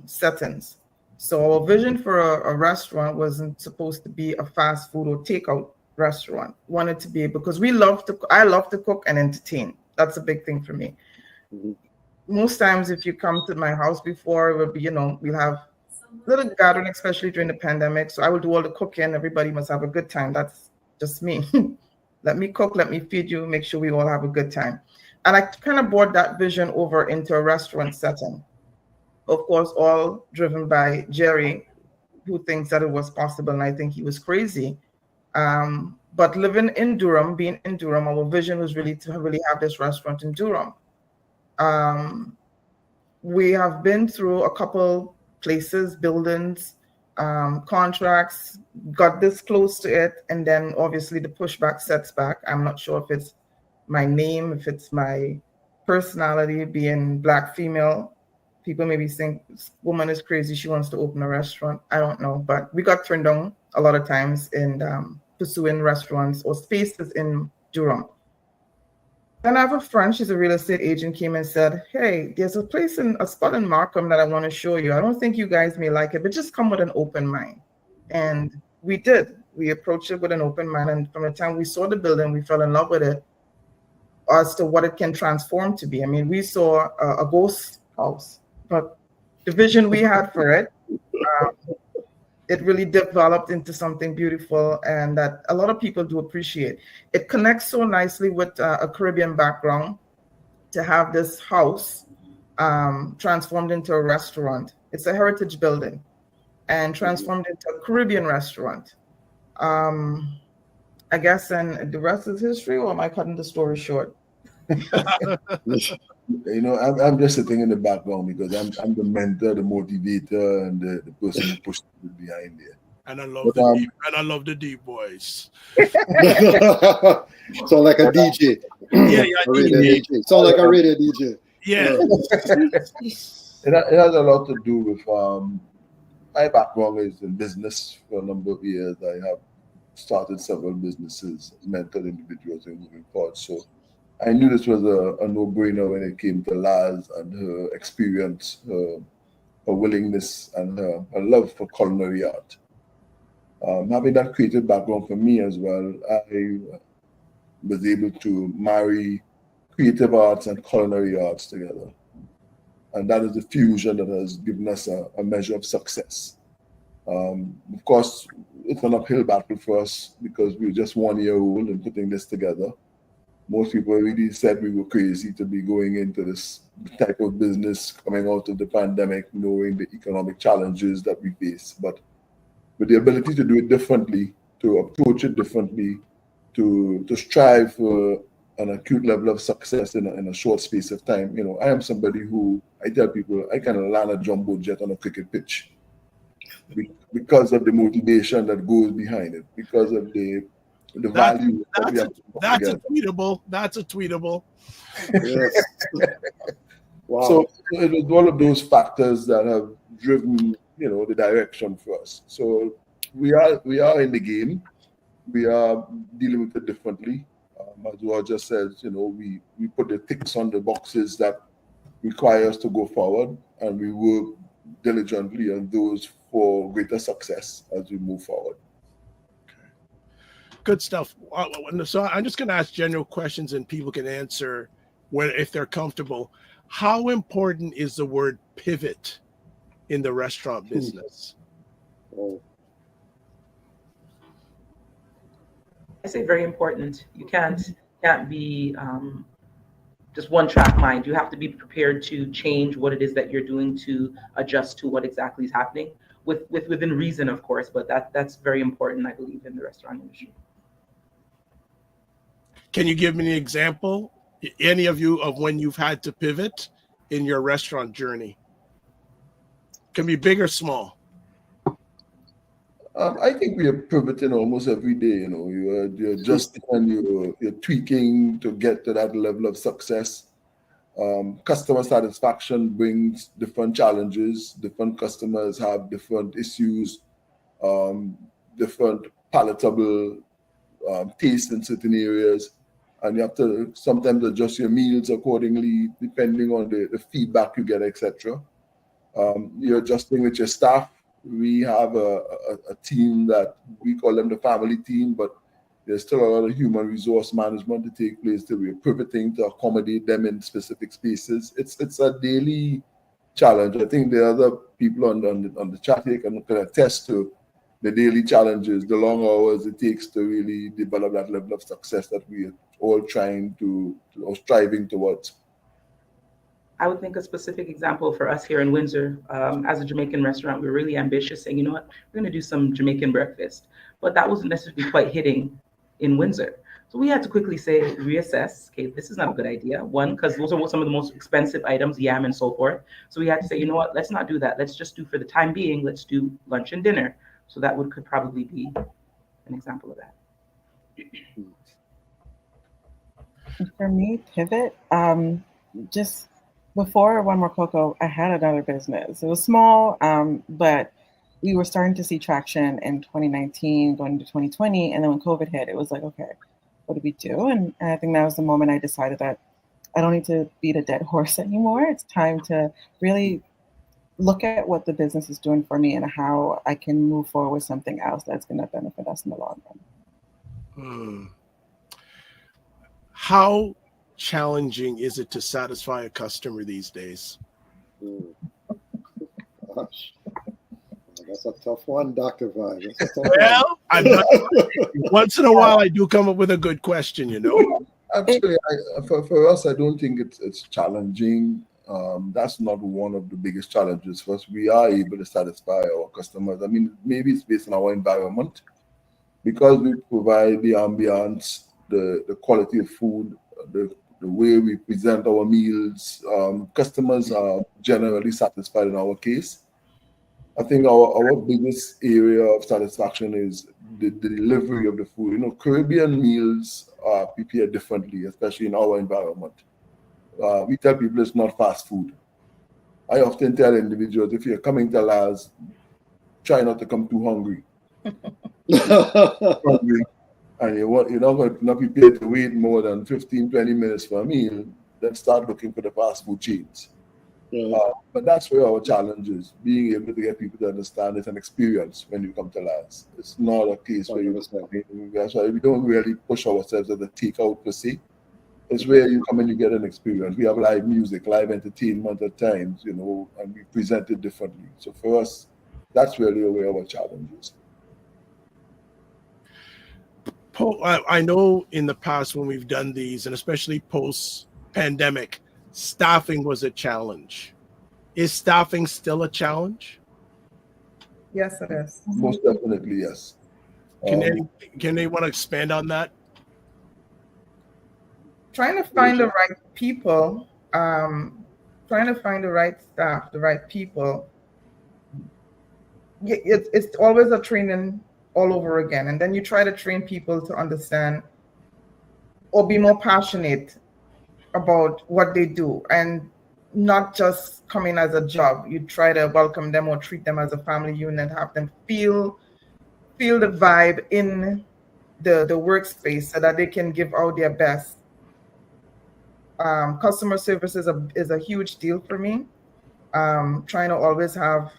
settings. So our vision for a restaurant wasn't supposed to be a fast food or takeout restaurant. Wanted to be, because I love to cook and entertain. That's a big thing for me. Mm-hmm. Most times if you come to my house before, it would be, you know, we'll have a little gathering, especially during the pandemic. So I will do all the cooking. Everybody must have a good time. That's just me. Let me cook, let me feed you, make sure we all have a good time. And I kind of brought that vision over into a restaurant setting. Of course, all driven by Jerry, who thinks that it was possible, and I think he was crazy. But living in Durham, being in Durham, our vision was really to really have this restaurant in Durham. We have been through a couple places, buildings, contracts, got this close to it, and then obviously the pushback sets back. I'm not sure if it's my name, if it's my personality, being Black female. People maybe think this woman is crazy, she wants to open a restaurant. I don't know, but we got turned down a lot of times in pursuing restaurants or spaces in Durham. Then I have a friend, she's a real estate agent, came and said, "Hey, there's a spot in Markham that I want to show you. I don't think you guys may like it, but just come with an open mind." And we did. We approached it with an open mind, and from the time we saw the building, we fell in love with it as to what it can transform to be. I mean, we saw a ghost house, but the vision we had for it, it really developed into something beautiful and that a lot of people do appreciate. It connects so nicely with a Caribbean background to have this house transformed into a restaurant. It's a heritage building and transformed into a Caribbean restaurant. I guess, and the rest is history, or am I cutting the story short? You know, I'm just sitting in the background because I'm the mentor, the motivator, and the person who pushed it behind there. And I love the deep voice. Sound like a DJ. Yeah, DJ. Sound like a radio DJ. Yeah. It has a lot to do with my background is in business for a number of years. I have started several businesses, mentored individuals in moving forward. So I knew this was a no-brainer when it came to Laz and her experience, her willingness, and her love for culinary art. Having that creative background for me as well, I was able to marry creative arts and culinary arts together. And that is the fusion that has given us a measure of success. Of course, it's an uphill battle for us because we were just 1 year old and putting this together. Most people really said we were crazy to be going into this type of business coming out of the pandemic, knowing the economic challenges that we face. But with the ability to do it differently, to approach it differently, to strive for an acute level of success in a short space of time. You know, I am somebody who, I tell people, I can land a jumbo jet on a cricket pitch because of the motivation that goes behind it, because of the value that we have to put together. That's a tweetable. Yes. Wow. So it was one of those factors that have driven, you know, the direction for us. So we are in the game. We are dealing with it differently. As Roger says, you know, we put the ticks on the boxes that require us to go forward, and we work diligently on those for greater success as we move forward. Good stuff. So I'm just going to ask general questions, and people can answer if they're comfortable. How important is the word pivot in the restaurant business? Oh. I say very important. You can't be just one track mind. You have to be prepared to change what it is that you're doing to adjust to what exactly is happening within reason, of course, but that's very important, I believe, in the restaurant industry. Can you give me an example, any of you, of when you've had to pivot in your restaurant journey? Can be big or small. I think we are pivoting almost every day. You know, you're adjusting and you're tweaking to get to that level of success. Customer satisfaction brings different challenges. Different customers have different issues, different palatable taste in certain areas, and you have to sometimes adjust your meals accordingly depending on the feedback you get, etc. You're adjusting with your staff. We have a team that we call them the family team, but there's still a lot of human resource management to take place. That we're pivoting to accommodate them in specific spaces. It's a daily challenge. I think the other people on the chat here can attest to the daily challenges, the long hours it takes to really develop that level of success that we're all trying to or striving towards. I would think a specific example for us here in Windsor, as a Jamaican restaurant, we were really ambitious, saying, you know what, we're going to do some Jamaican breakfast. But that wasn't necessarily quite hitting in Windsor. So we had to quickly say, reassess, okay, this is not a good idea. One, because those are some of the most expensive items, yam and so forth. So we had to say, you know what, let's not do that. Let's just do, for the time being, let's do lunch and dinner. So that could probably be an example of that. For me, pivot, just before One More Cocoa, I had another business. It was small, but we were starting to see traction in 2019, going into 2020. And then when COVID hit, it was like, okay, what do we do? And I think that was the moment I decided that I don't need to beat a dead horse anymore. It's time to really look at what the business is doing for me and how I can move forward with something else that's going to benefit us in the long run. How challenging is it to satisfy a customer these days? Gosh. That's a tough one, Dr. Vibe. That's a tough Well, once in a while, I do come up with a good question, you know. Actually, for us, I don't think it's challenging. That's not one of the biggest challenges for us. We are able to satisfy our customers. I mean, maybe it's based on our environment, because we provide the ambience, the quality of food, the way we present our meals. Customers are generally satisfied in our case. I think our biggest area of satisfaction is the delivery of the food. You know, Caribbean meals are prepared differently, especially in our environment. We tell people it's not fast food. I often tell individuals, if you're coming to Laz, try not to come too hungry. And you're not prepared to wait more than 15, 20 minutes for a meal, then start looking for the fast food chains. But that's where our challenge is, being able to get people to understand it's an experience when you come to Laz. It's not a case where that's why we don't really push ourselves as a takeout per se. It's where you come and you get an experience. We have live music, live entertainment at times, you know, and we present it differently. So for us, that's really where our challenge is. I know in the past when we've done these, and especially post-pandemic, staffing was a challenge. Is staffing still a challenge? Yes, it is. Most definitely, yes. Can they want to expand on that? Trying to find the right people, trying to find the right staff, the right people. It's always a training all over again. And then you try to train people to understand or be more passionate about what they do and not just come in as a job. You try to welcome them or treat them as a family unit, have them feel the vibe in the workspace so that they can give out their best. Customer service is a huge deal for me. Trying to always have,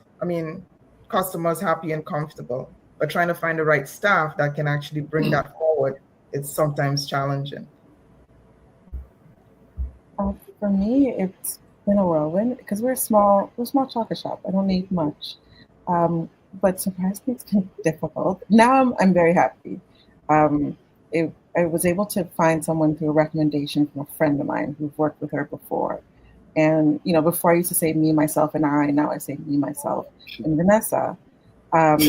customers happy and comfortable, but trying to find the right staff that can actually bring that forward, it's sometimes challenging. For me, it's been a whirlwind because we're a small chocolate shop. I don't need much, but surprisingly, it's been difficult. Now I'm very happy. I was able to find someone through a recommendation from a friend of mine who've worked with her before. And, you know, before I used to say me, myself, and I, now I say me, myself, and Vanessa. But,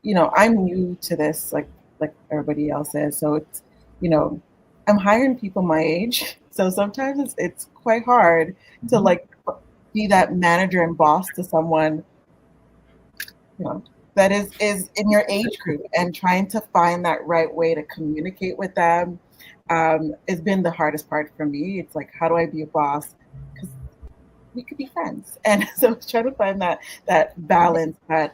you know, I'm new to this, like everybody else is. So it's, you know, I'm hiring people my age. So sometimes it's quite hard to like be that manager and boss to someone, you know, that is in your age group, and trying to find that right way to communicate with them has been the hardest part for me. It's like, how do I be a boss? Because we could be friends. And so trying to find that balance. That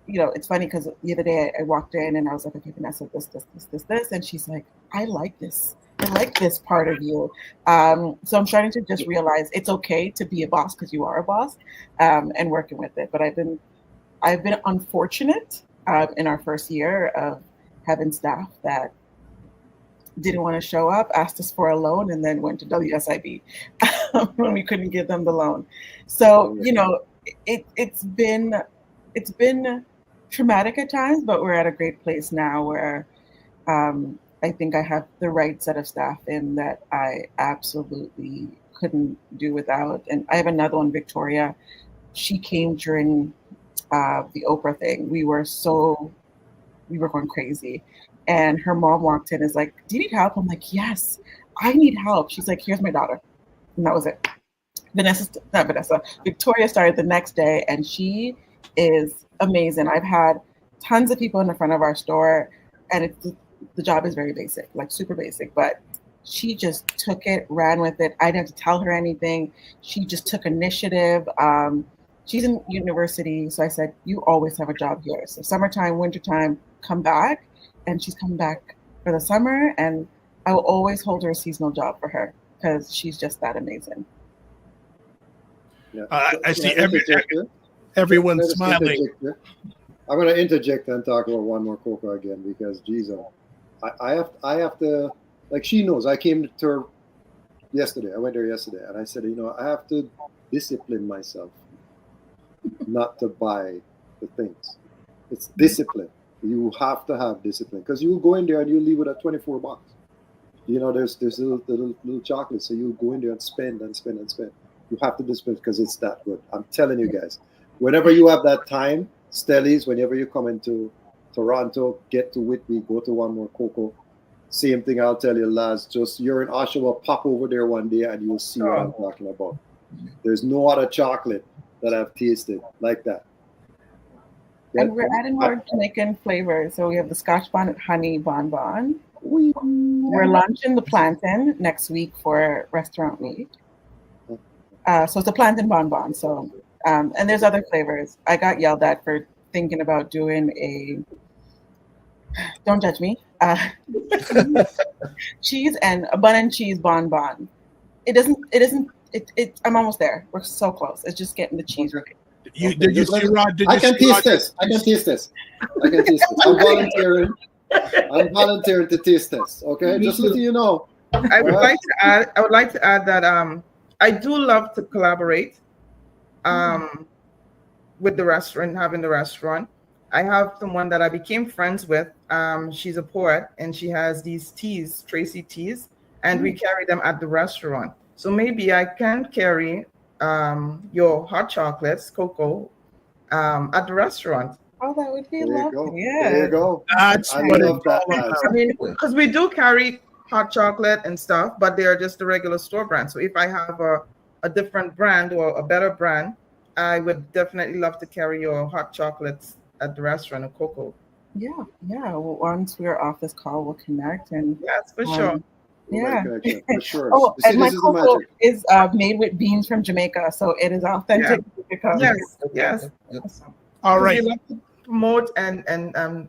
you know, it's funny because the other day I walked in and I was like, okay, Vanessa, this, and she's like, I like this. I like this part of you. So I'm starting to just realize it's okay to be a boss because you are a boss, and working with it. But I've been unfortunate in our first year of having staff that didn't want to show up, asked us for a loan, and then went to WSIB when we couldn't give them the loan. So, you know, it's been traumatic at times, but we're at a great place now where I think I have the right set of staff in that I absolutely couldn't do without. And I have another one, Victoria. She came during the Oprah thing. We were going crazy. And her mom walked in and is like, do you need help? I'm like, yes, I need help. She's like, here's my daughter. And that was it. Victoria started the next day, and she is amazing. I've had tons of people in the front of our store, and the job is very basic, like super basic, but she just took it, ran with it. I didn't have to tell her anything. She just took initiative. She's in university, so I said, you always have a job here. So summertime, wintertime, come back. And she's come back for the summer, and I will always hold her a seasonal job for her because she's just that amazing. Yeah. I see Can I interject here? everyone's Let us smiling. interject here. I'm going to interject and talk about one more cocoa again because, geez, I have to, like she knows. I came to her yesterday. I went there yesterday, and I said, I have to discipline myself not to buy the things. It's discipline. You have to have discipline because you go in there and you leave it at $24. There's little chocolate, so you go in there and spend and spend and spend. You have to discipline because it's that good. I'm telling you guys. Whenever you have that time, Stellies, whenever you come into Toronto, get to Whitby, go to One More Cocoa. Same thing I'll tell you, lads. Just you're in Oshawa, pop over there one day and you'll see what I'm talking about. There's no other chocolate that I've tasted like that. And we're adding more Jamaican flavors. So we have the Scotch bonnet honey bonbon. We're launching the plantain next week for Restaurant Week. So it's a plantain bonbon. So and there's other flavors. I got yelled at for thinking about doing a, don't judge me, cheese and a bun and cheese bonbon. I'm almost there. We're so close. It's just getting the cheese right. Did you see Rod? I can taste this. I'm volunteering to taste this. Okay, just letting you know. I would like to add that I do love to collaborate with the restaurant, having the restaurant. I have someone that I became friends with. She's a poet and she has these teas, Tracy teas, and we carry them at the restaurant. So maybe I can carry your hot chocolates, cocoa, at the restaurant. Oh, that would be lovely. Yeah. There you go. That's what it's all about. I mean, because we do carry hot chocolate and stuff, but they are just the regular store brand. So if I have a different brand or a better brand, I would definitely love to carry your hot chocolates at the restaurant and cocoa. Yeah. Well, once we're off this call, we'll connect and yes, for sure. Yeah. For sure. Oh, See, and my cocoa is made with beans from Jamaica, so it is authentic. Yeah. Yes. All right. We love to promote and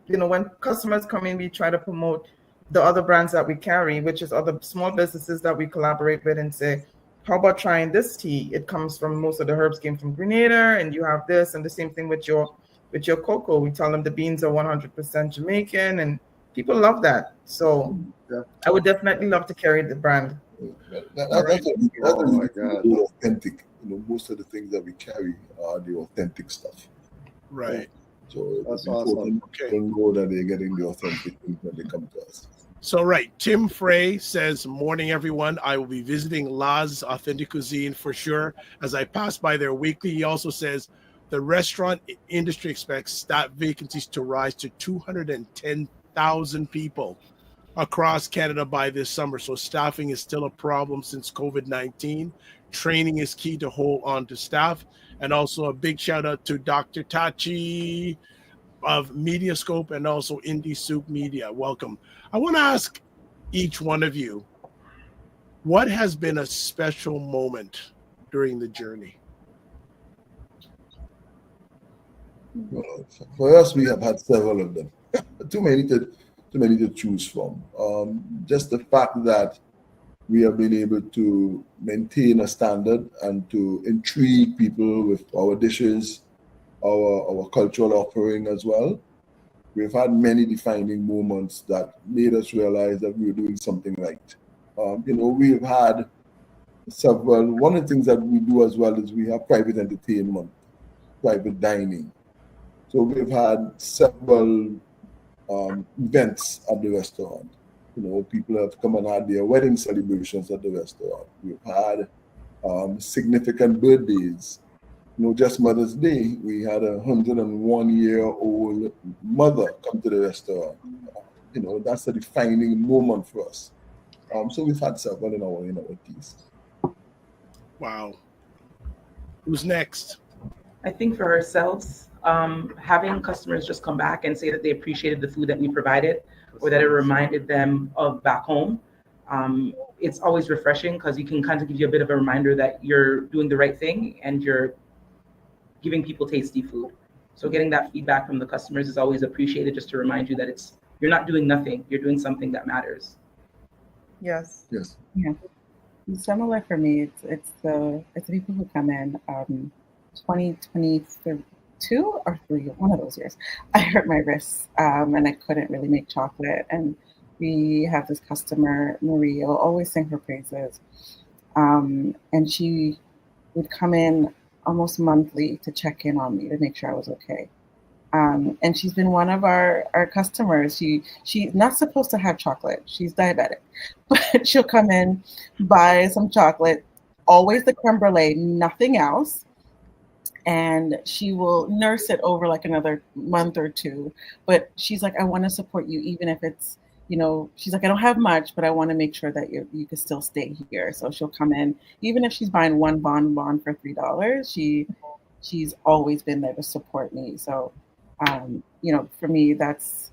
when customers come in, we try to promote the other brands that we carry, which is other small businesses that we collaborate with, and say, how about trying this tea? It comes from, most of the herbs came from Grenada, and you have this, and the same thing with your cocoa. We tell them the beans are 100% Jamaican, and people love that. So I would definitely love to carry the brand. That's authentic. Most of the things that we carry are the authentic stuff. Right. So that's awesome. They know that they're getting the authentic things when they come to us. So right, Tim Frey says, "Morning, everyone. I will be visiting La's Authentic Cuisine for sure as I pass by there weekly." He also says, "The restaurant industry expects staff vacancies to rise to 210,000 people across Canada by this summer. So staffing is still a problem since COVID-19. Training is key to hold on to staff." And also a big shout out to Dr. Tachi of Mediascope and also Indie Soup Media. Welcome. I want to ask each one of you, what has been a special moment during the journey? Well, for us, we have had several of them. Too many to choose from. Just the fact that we have been able to maintain a standard and to intrigue people with our dishes, our cultural offering as well. We've had many defining moments that made us realize that we were doing something right. We've had several, one of the things that we do as well is we have private entertainment, private dining. So we've had several events at the restaurant. People have come and had their wedding celebrations at the restaurant. We've had significant birthdays. Just Mother's Day, we had a 101-year-old mother come to the restaurant. That's a defining moment for us. So we've had several in our piece. Wow. Who's next? I think for ourselves, having customers just come back and say that they appreciated the food that we provided, or that it reminded them of back home. It's always refreshing because you can kind of give you a bit of a reminder that you're doing the right thing and you're giving people tasty food. So getting that feedback from the customers is always appreciated, just to remind you that you're not doing nothing, you're doing something that matters. Yes. Yes. Yeah. Similar for me. It's the people who come in 2022 or 3, one of those years. I hurt my wrists and I couldn't really make chocolate. And we have this customer, Marie, will always sing her praises. And she would come in almost monthly to check in on me to make sure I was okay. And she's been one of our customers. She's not supposed to have chocolate. She's diabetic, but she'll come in, buy some chocolate, always the creme brulee, nothing else. And she will nurse it over like another month or two. But she's like, I want to support you, even if it's, she's like, I don't have much, but I want to make sure that you can still stay here. So she'll come in, even if she's buying one bonbon for $3, she's always been there to support me. So, for me, that's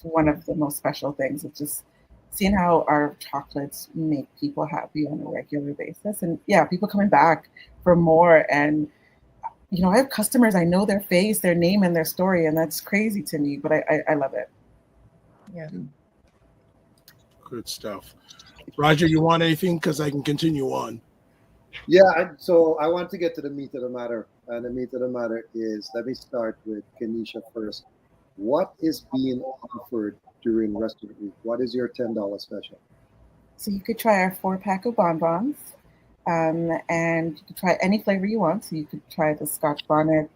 one of the most special things. It's just seeing how our chocolates make people happy on a regular basis. And yeah, people coming back for more. And, I have customers, I know their face, their name, and their story, and that's crazy to me, but I love it. Yeah. Good stuff. Roger, you want anything? Because I can continue on. Yeah, so I want to get to the meat of the matter. And the meat of the matter is, let me start with Kenisha first. What is being offered during Restaurant Week? What is your $10 special? So you could try our 4-pack of bonbons. And you could try any flavor you want. So you could try the Scotch Bonnet,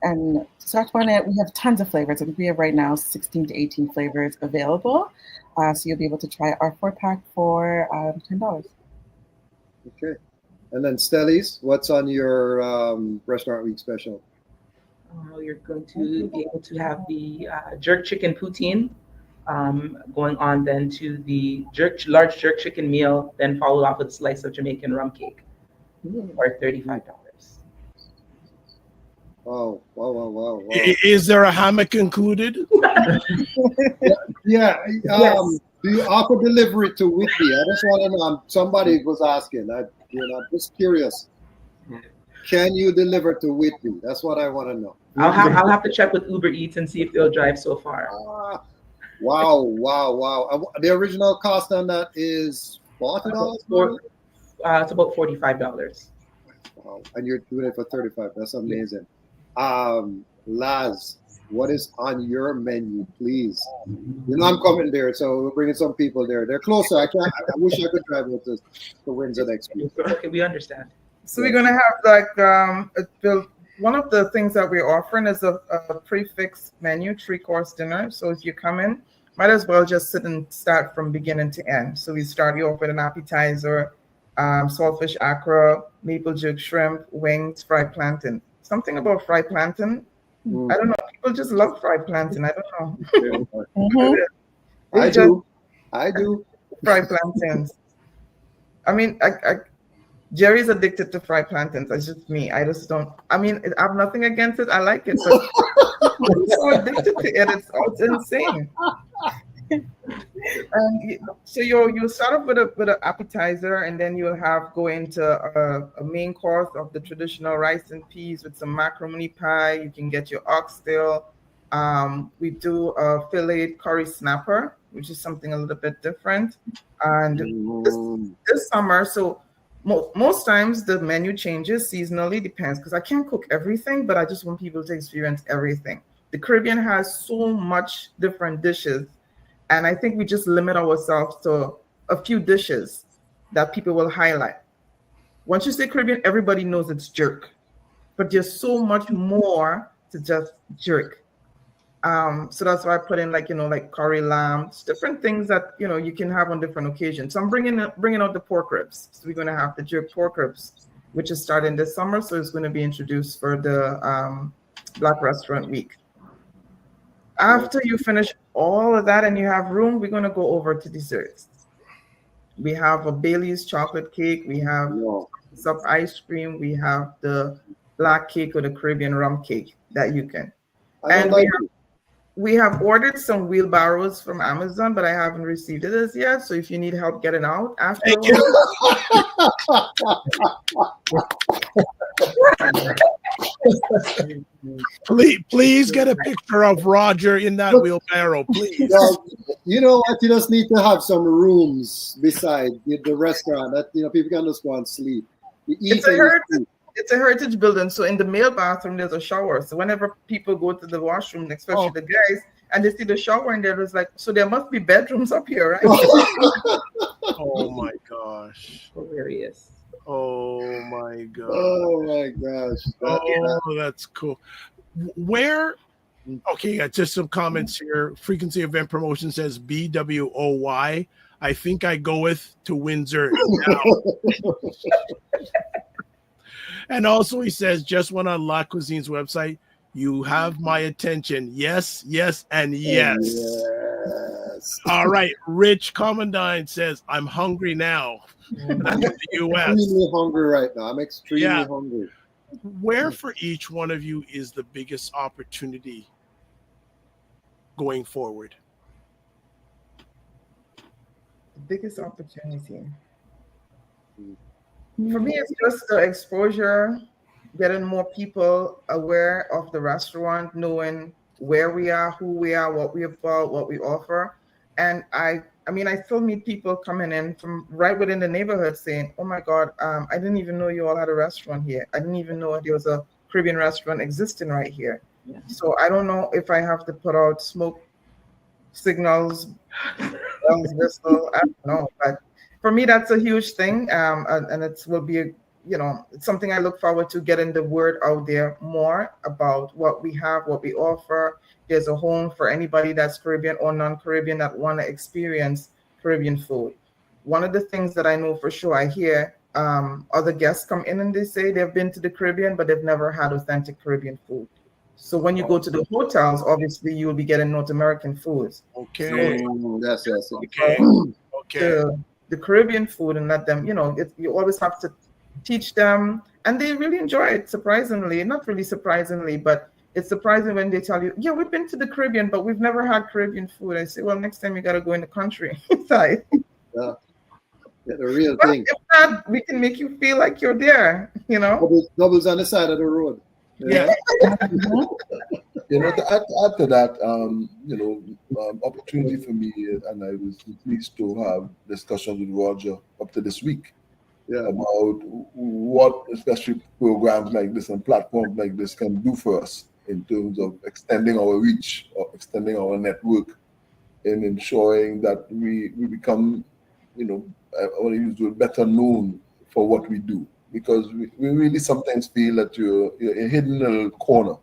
and Scotch Bonnet, we have tons of flavors. I think we have right now 16 to 18 flavors available. So you'll be able to try our 4-pack for $10. Okay. And then Stellies, what's on your Restaurant Week special? You're going to be able to have the jerk chicken poutine, going on then to the large jerk chicken meal, then followed off with a slice of Jamaican rum cake for $35. Wow. Is there a hammock included? Yeah. Yes. Do you offer delivery to Whitby? I just want to know. Somebody was asking. I'm just curious. Can you deliver to Whitby? That's what I want to know. I'll have to check with Uber Eats and see if they'll drive so far. Wow. The original cost on that is $40? It's about $45. Wow. And you're doing it for $35. That's amazing. Laz, what is on your menu, please? I'm coming there, so we're bringing some people there. They're closer. I wish I could drive with to Windsor next week. Okay, we understand. So we're gonna have one of the things that we're offering is a prefix menu, 3-course dinner. So if you come in, might as well just sit and start from beginning to end. So we start you off with an appetizer, saltfish accra, maple jug shrimp, wings, fried plantain. Something about fried plantain. I don't know. People just love fried plantain. I don't know. I do. Fried plantains. I mean, Jerry's addicted to fried plantains. It's just me. I just don't. I mean, I have nothing against it. I like it, but I'm so addicted to it. It's insane. And so you start off with an appetizer, and then you'll go into a main course of the traditional rice and peas with some macaroni pie. You can get your oxtail. We do a filleted curry snapper, which is something a little bit different. And this summer, so most times the menu changes seasonally, depends, because I can't cook everything, but I just want people to experience everything. The Caribbean has so much different dishes. And I think we just limit ourselves to a few dishes that people will highlight. Once you say Caribbean, everybody knows it's jerk, but there's so much more to just jerk. So that's why I put in like curry lamb, it's different things that you can have on different occasions. So I'm bringing out the pork ribs. So we're going to have the jerk pork ribs, which is starting this summer. So it's going to be introduced for the Black Restaurant Week. After you finish all of that and you have room, we're going to go over to desserts. We have a Bailey's chocolate cake. We have some ice cream. We have the black cake or the Caribbean rum cake that you can. And we have ordered some wheelbarrows from Amazon, but I haven't received it as yet. So if you need help getting out afterwards. Please get a picture of Roger in that wheelbarrow, please. Well, you know what? You just need to have some rooms beside the restaurant that people can just go and sleep. It's a heritage building, so in the male bathroom there's a shower. So whenever people go to the washroom, especially the guys, and they see the shower in there, it's like, so there must be bedrooms up here, right? Oh my gosh. Hilarious. Oh my god. Oh my gosh. That's cool. Where? Okay, got just some comments here. Frequency Event Promotion says BWOY. I think I go with to Windsor now. And also he says, just went on La Cuisine's website. You have my attention. Yes, yes, and yes. Yes. All right. Rich Commandine says, I'm hungry now. That's in the US. I'm extremely hungry right now. I'm extremely hungry. Where for each one of you is the biggest opportunity going forward? The biggest opportunity. For me, it's just the exposure, getting more people aware of the restaurant, knowing where we are, who we are, what we about, what we offer. And I still meet people coming in from right within the neighborhood saying, oh my God, I didn't even know you all had a restaurant here. I didn't even know there was a Caribbean restaurant existing right here. Yeah. So I don't know if I have to put out smoke signals, whistle, I don't know. But for me, that's a huge thing. And it will be it's something I look forward to, getting the word out there more about what we have, what we offer. There's a home for anybody that's Caribbean or non-Caribbean that want to experience Caribbean food. One of the things that I know for sure, I hear other guests come in and they say they've been to the Caribbean, but they've never had authentic Caribbean food. So when you go to the hotels, obviously you will be getting North American foods. Okay. So, yes. Okay. The Caribbean food and let them, you always have to teach them, and they really enjoy it, surprisingly. Not really surprisingly, but it's surprising when they tell you, yeah, we've been to the Caribbean, but we've never had Caribbean food. I say, well, next time you got to go in the country. Yeah, the real thing. If not, we can make you feel like you're there, Doubles on the side of the road. Yeah. To add to that, opportunity for me, and I was pleased to have discussions with Roger up to this week about what especially programs like this and platforms like this can do for us in terms of extending our reach or extending our network and ensuring that we become, I want to use the word, better known for what we do. Because we really sometimes feel that you're hidden in a little corner.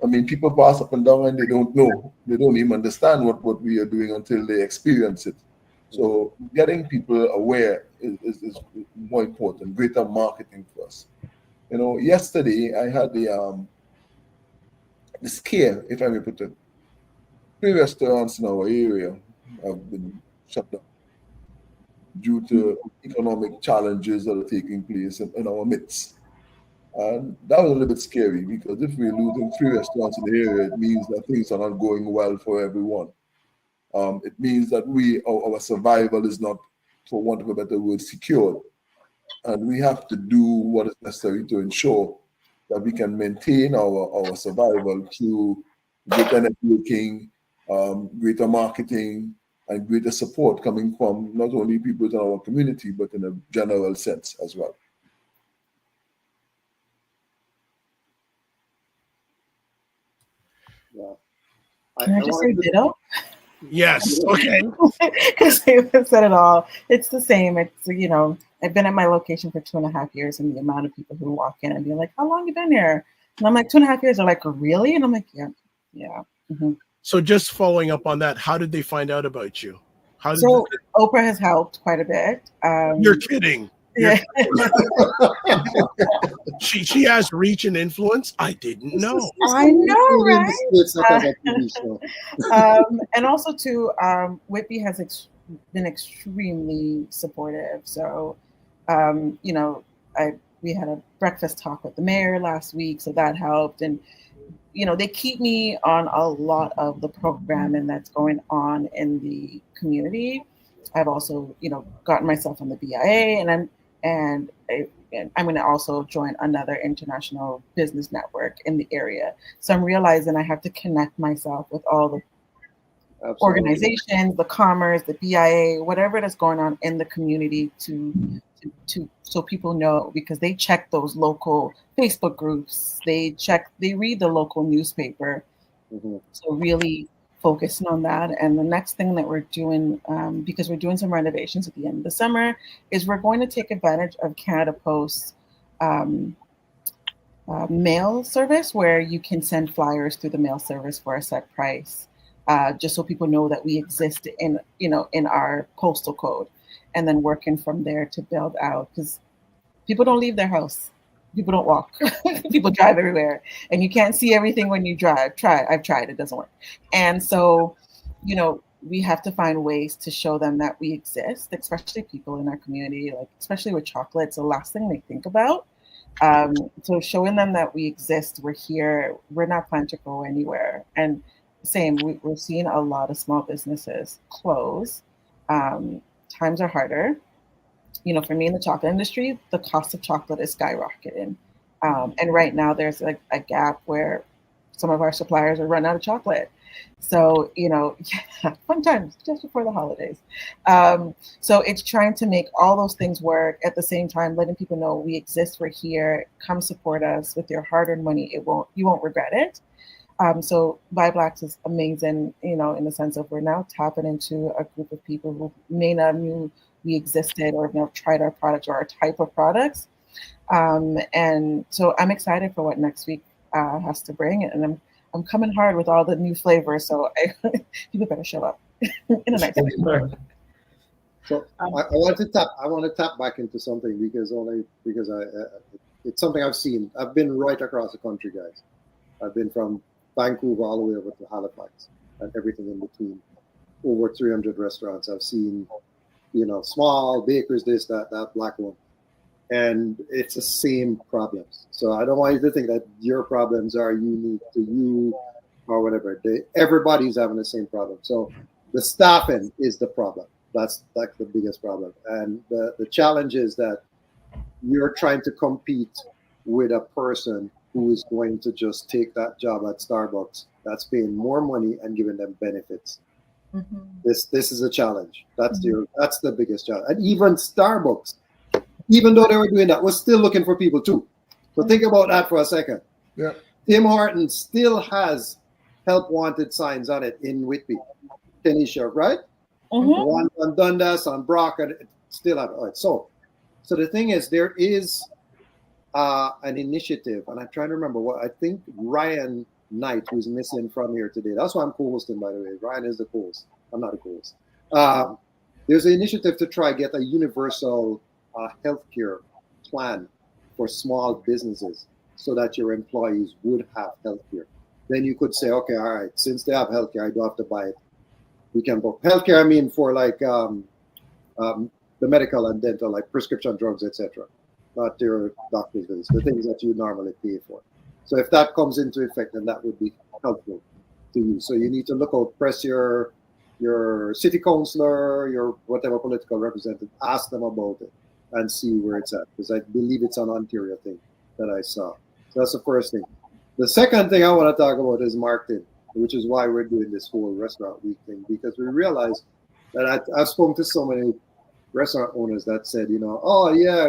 I mean, people pass up and down and they don't know. They don't even understand what we are doing until they experience it. So getting people aware is more important, greater marketing for us. Yesterday I had the scare, if I may put it. 3 restaurants in our area have been shut down due to economic challenges that are taking place in our midst. And that was a little bit scary, because if we're losing 3 restaurants in the area, it means that things are not going well for everyone. It means that our survival is not, for want of a better word, secured. And we have to do what is necessary to ensure that we can maintain our survival through greater networking, greater marketing, and greater support coming from not only people in our community, but in a general sense as well. Yeah. Can I just say ditto? Yes. Okay. Because they said it all. It's the same. It's, I've been at my location for 2.5 years, and the amount of people who walk in and be like, how long have you been here? And I'm like, 2.5 years. They're like, really? And I'm like, yeah. Mm-hmm. So just following up on that, how did they find out about you? Oprah has helped quite a bit. You're kidding. Yeah. She has reach and influence. I didn't know. I know, right? And also too, Whitby has been extremely supportive. So, we had a breakfast talk with the mayor last week, so that helped. And they keep me on a lot of the programming that's going on in the community. I've also, gotten myself on the BIA, and and I'm going to also join another international business network in the area. So I'm realizing I have to connect myself with all the organizations, the commerce, the BIA, whatever that's going on in the community to so people know, because they check those local Facebook groups, they read the local newspaper. So really focusing on that. And the next thing that we're doing, because we're doing some renovations at the end of the summer, is we're going to take advantage of Canada Post mail service, where you can send flyers through the mail service for a set price, just so people know that we exist in our postal code, and then working from there to build out, because people don't leave their house. People don't walk. People drive everywhere, and you can't see everything when you drive. I've tried. It doesn't work. And so, we have to find ways to show them that we exist, especially people in our community, like especially with chocolate. It's the last thing they think about. So showing them that we exist, we're here, we're not planning to go anywhere. And same, we're seeing a lot of small businesses close. Times are harder. For me in the chocolate industry, the cost of chocolate is skyrocketing. And right now there's a gap where some of our suppliers are running out of chocolate. So, fun times just before the holidays. So it's trying to make all those things work at the same time, letting people know we exist, we're here, come support us with your hard-earned money. You won't regret it. So ByBlacks is amazing, in the sense of we're now tapping into a group of people who may not knew we existed or have tried our products or our type of products. And so I'm excited for what next week has to bring. And I'm coming hard with all the new flavors. So people better show up in a nice way. So I want to tap back into something because it's something I've seen. I've been right across the country, guys. I've been from Vancouver all the way over to Halifax and everything in between. Over 300 restaurants. I've seen, small bakers, this, that, black one. And it's the same problems. So I don't want you to think that your problems are unique to you or whatever. Everybody's having the same problem. So the staffing is the problem. That's the biggest problem. And the challenge is that you're trying to compete with a person who is going to just take that job at Starbucks that's paying more money and giving them benefits. Mm-hmm. This is a challenge. That's the biggest challenge. And even Starbucks, even though they were doing that, was still looking for people too. So think about that for a second. Yeah. Tim Hortons still has help wanted signs on it in Whitby, Kenesha, right? Mm-hmm. One on Dundas, on Brock, and still have it. So the thing is, there is an initiative, and I'm trying to remember what I think Ryan Knight, who's missing from here today. That's why I'm co-hosting, by the way. Ryan is the co-host. I'm not a co-host. There's an initiative to try get a universal healthcare plan for small businesses so that your employees would have healthcare. Then you could say, okay, all right, since they have healthcare, I don't have to buy it. We can book healthcare. I mean, for like the medical and dental, like prescription drugs, etc. Not your doctor's visits, the things that you normally pay for. So if that comes into effect, then that would be helpful to you. So you need to look out, press your city councillor, your whatever political representative, ask them about it and see where it's at. Because I believe it's an Ontario thing that I saw. So that's the first thing. The second thing I want to talk about is marketing, which is why we're doing this whole restaurant week thing, because we realized that I've spoken to so many restaurant owners that said, oh yeah,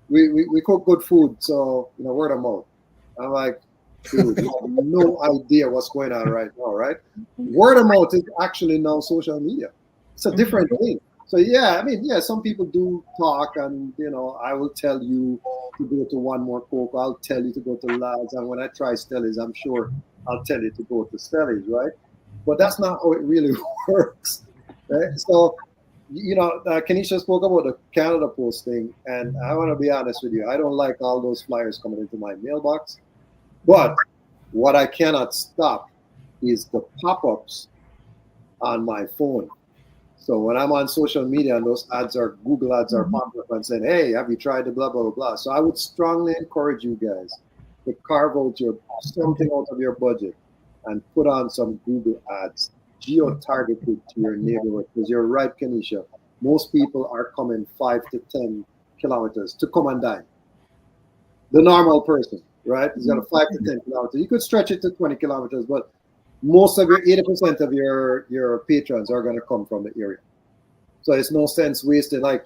we cook good food, so word of mouth. I'm like, dude, you have no idea what's going on right now, right? Word of mouth is actually now social media. It's a different thing. So some people do talk, and I will tell you to go to One More Coke. I'll tell you to go to Lads, and when I try Stellies, I'm sure I'll tell you to go to Stellies, right? But that's not how it really works, right? So, Kenesha spoke about the Canada Post thing, and I want to be honest with you. I don't like all those flyers coming into my mailbox, but what I cannot stop is the pop-ups on my phone. So when I'm on social media and those ads are Google ads are popping up and saying, hey, have you tried the blah, blah, blah. So I would strongly encourage you guys to carve out something out of your budget and put on some Google ads, geo-targeted to your neighborhood. Because you're right, Kenesha. most people are coming 5 to 10 kilometers to come and dine. The normal person, right? He's got a 5 to 10 kilometers. You could stretch it to 20 kilometers, but most of your 80% of your patrons are going to come from the area. So it's no sense wasting. Like,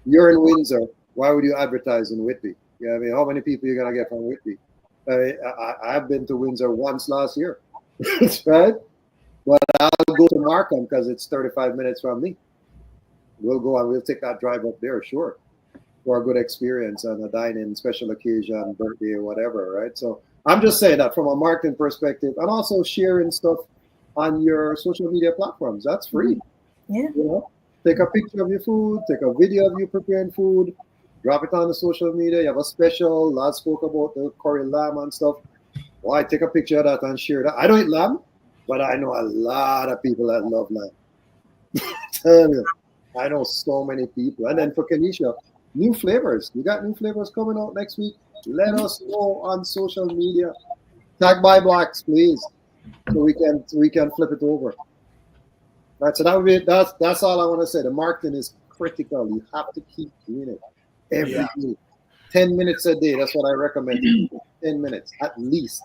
you're in Windsor, why would you advertise in Whitby? You know what I mean? How many people are you going to get from Whitby? I've been to Windsor once last year, right? But I'll go to Markham because it's 35 minutes from me. We'll go and we'll take that drive up there, sure, for a good experience and a dine-in, special occasion, birthday, or whatever, right? So I'm just saying that from a marketing perspective, and also sharing stuff on your social media platforms. That's free. Yeah. You know, take a picture of your food, take a video of you preparing food, drop it on the social media. You have a special. Lad spoke about the curry lamb and stuff. Why take a picture of that and share that? I don't eat lamb, but I know a lot of people that love lamb. Tell you, I know so many people. And then for Kenisha, new flavors. You got new flavors coming out next week. Let us know on social media. Tag ByBlacks, please, so we can flip it over. Right. So that's all I want to say. The marketing is critical. You have to keep doing it every day. 10 minutes a day. That's what I recommend. 10 minutes at least,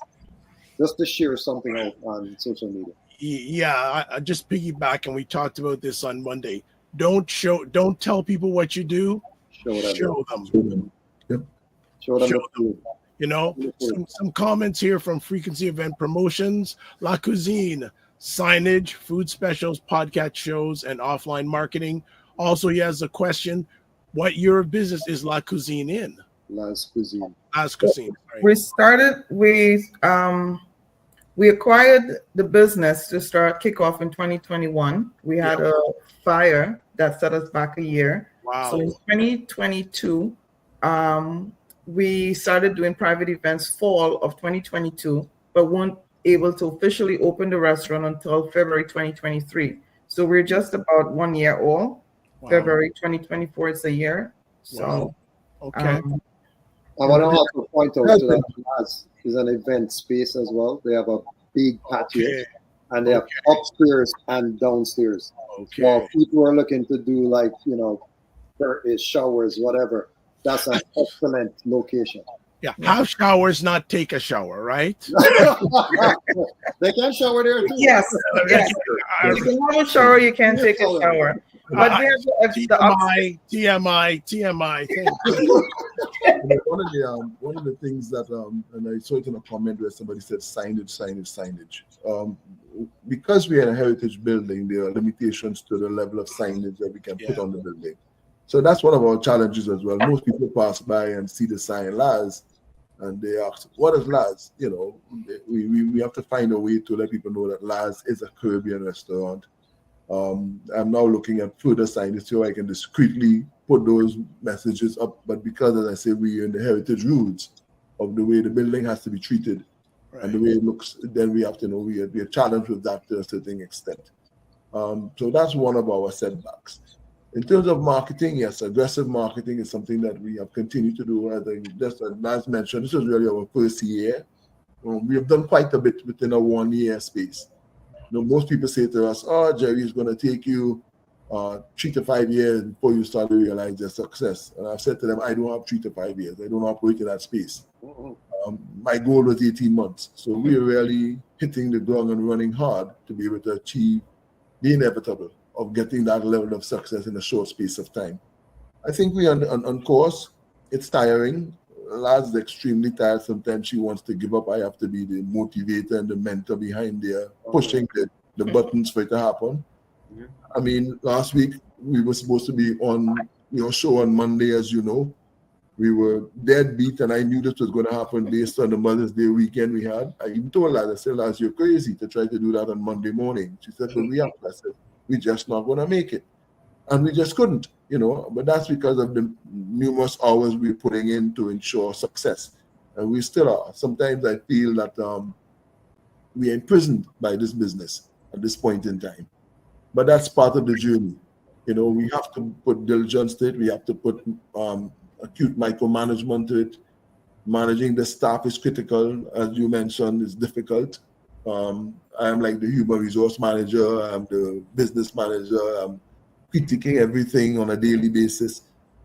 just to share something out on social media. Yeah, I just piggyback, and we talked about this on Monday. Don't tell people what you do. Show them. Yep. Show them. You know, some comments here from Frequency Event Promotions, La Cuisine, signage, food specials, podcast shows, and offline marketing. Also, he has a question: what year of business is La Cuisine in? Las Cuisine. Sorry. We started with we acquired the business to start kickoff in 2021. We had a fire that set us back a year. Wow. So in 2022, we started doing private events fall of 2022, but weren't able to officially open the restaurant until February 2023. So we're just about 1 year old. Wow. February 2024 is a year. So, okay. I want to also point out that Laz is an event space as well. They have a big patio, and they have upstairs and downstairs. Okay. So people are looking to do, like, you know, showers, whatever. That's an excellent location. Yeah, have showers, not take a shower, right? They can shower there too. Yes. You can have a shower, you can take a shower. But there's TMI. One of the things that and I saw it in a comment where somebody said signage. Because we are in a heritage building, there are limitations to the level of signage that we can put on the building. So that's one of our challenges as well. Most people pass by and see the sign Laz, and they ask, "What is Laz?" You know, we have to find a way to let people know that Laz is a Caribbean restaurant. I'm now looking at further signage so I can discreetly put those messages up. But because, as I say, we are in the heritage roots of the way the building has to be treated and the way it looks, then we have to know we are challenged with that to a certain extent. So that's one of our setbacks. In terms of marketing, yes, aggressive marketing is something that we have continued to do. I think, just as Laz mentioned, this is really our first year. We have done quite a bit within a 1 year space. You know, most people say to us, "Oh, Jerry, it's going to take you 3 to 5 years before you start to realize their success." And I've said to them, I don't have 3 to 5 years. I don't operate in that space. My goal was 18 months. So we're really hitting the ground and running hard to be able to achieve the inevitable of getting that level of success in a short space of time. I think we're on course. It's tiring. Laz is extremely tired. Sometimes she wants to give up. I have to be the motivator and the mentor behind there, pushing the buttons for it to happen. Yeah. I mean, last week we were supposed to be on show on Monday, as you know. We were dead beat, and I knew this was going to happen based on the Mother's Day weekend we had. I even told Laz, I said, "Laz, you're crazy to try to do that on Monday morning." She said, "But we have." I said, "We're just not going to make it." And we just couldn't, but that's because of the numerous hours we're putting in to ensure success. And we still are. Sometimes I feel that we are imprisoned by this business at this point in time. But that's part of the journey. We have to put diligence to it. We have to put acute micromanagement to it. Managing the staff is critical. As you mentioned, it's difficult. I am like the human resource manager. I'm the business manager. I'm critiquing everything on a daily basis.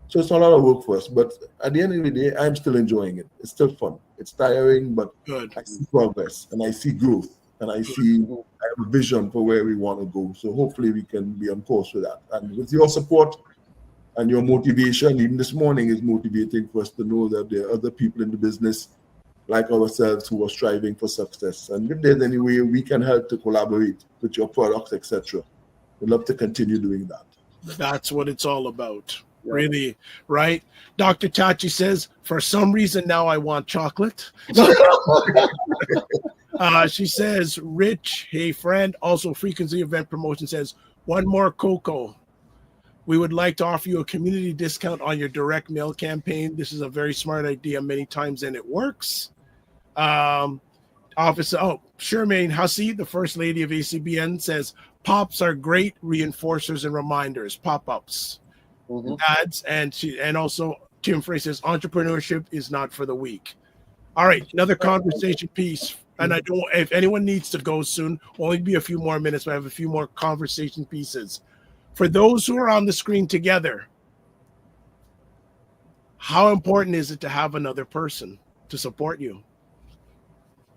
So it's not a lot of work for us. But at the end of the day, I'm still enjoying it. It's still fun. It's tiring, but Good. I see progress and I see growth and I have a vision for where we want to go. So hopefully we can be on course with that. And with your support and your motivation, even this morning is motivating for us to know that there are other people in the business like ourselves who are striving for success. And if there's any way we can help to collaborate with your products, etc., we'd love to continue doing that. That's what it's all about. Yeah. Really, right? Dr. Tachi says, for some reason now I want chocolate. She says, Rich, hey friend, also Frequency Event Promotion says, one more cocoa. We would like to offer you a community discount on your direct mail campaign. This is a very smart idea many times, and it works. Officer, Charmaine Hussey, the First Lady of ACBN, says, pops are great reinforcers and reminders, pop-ups, ads, and also Tim Frey says, entrepreneurship is not for the weak. All right, another conversation piece. And I don't, if anyone needs to go soon, only be a few more minutes, but I have a few more conversation pieces. For those who are on the screen together, how important is it to have another person to support you?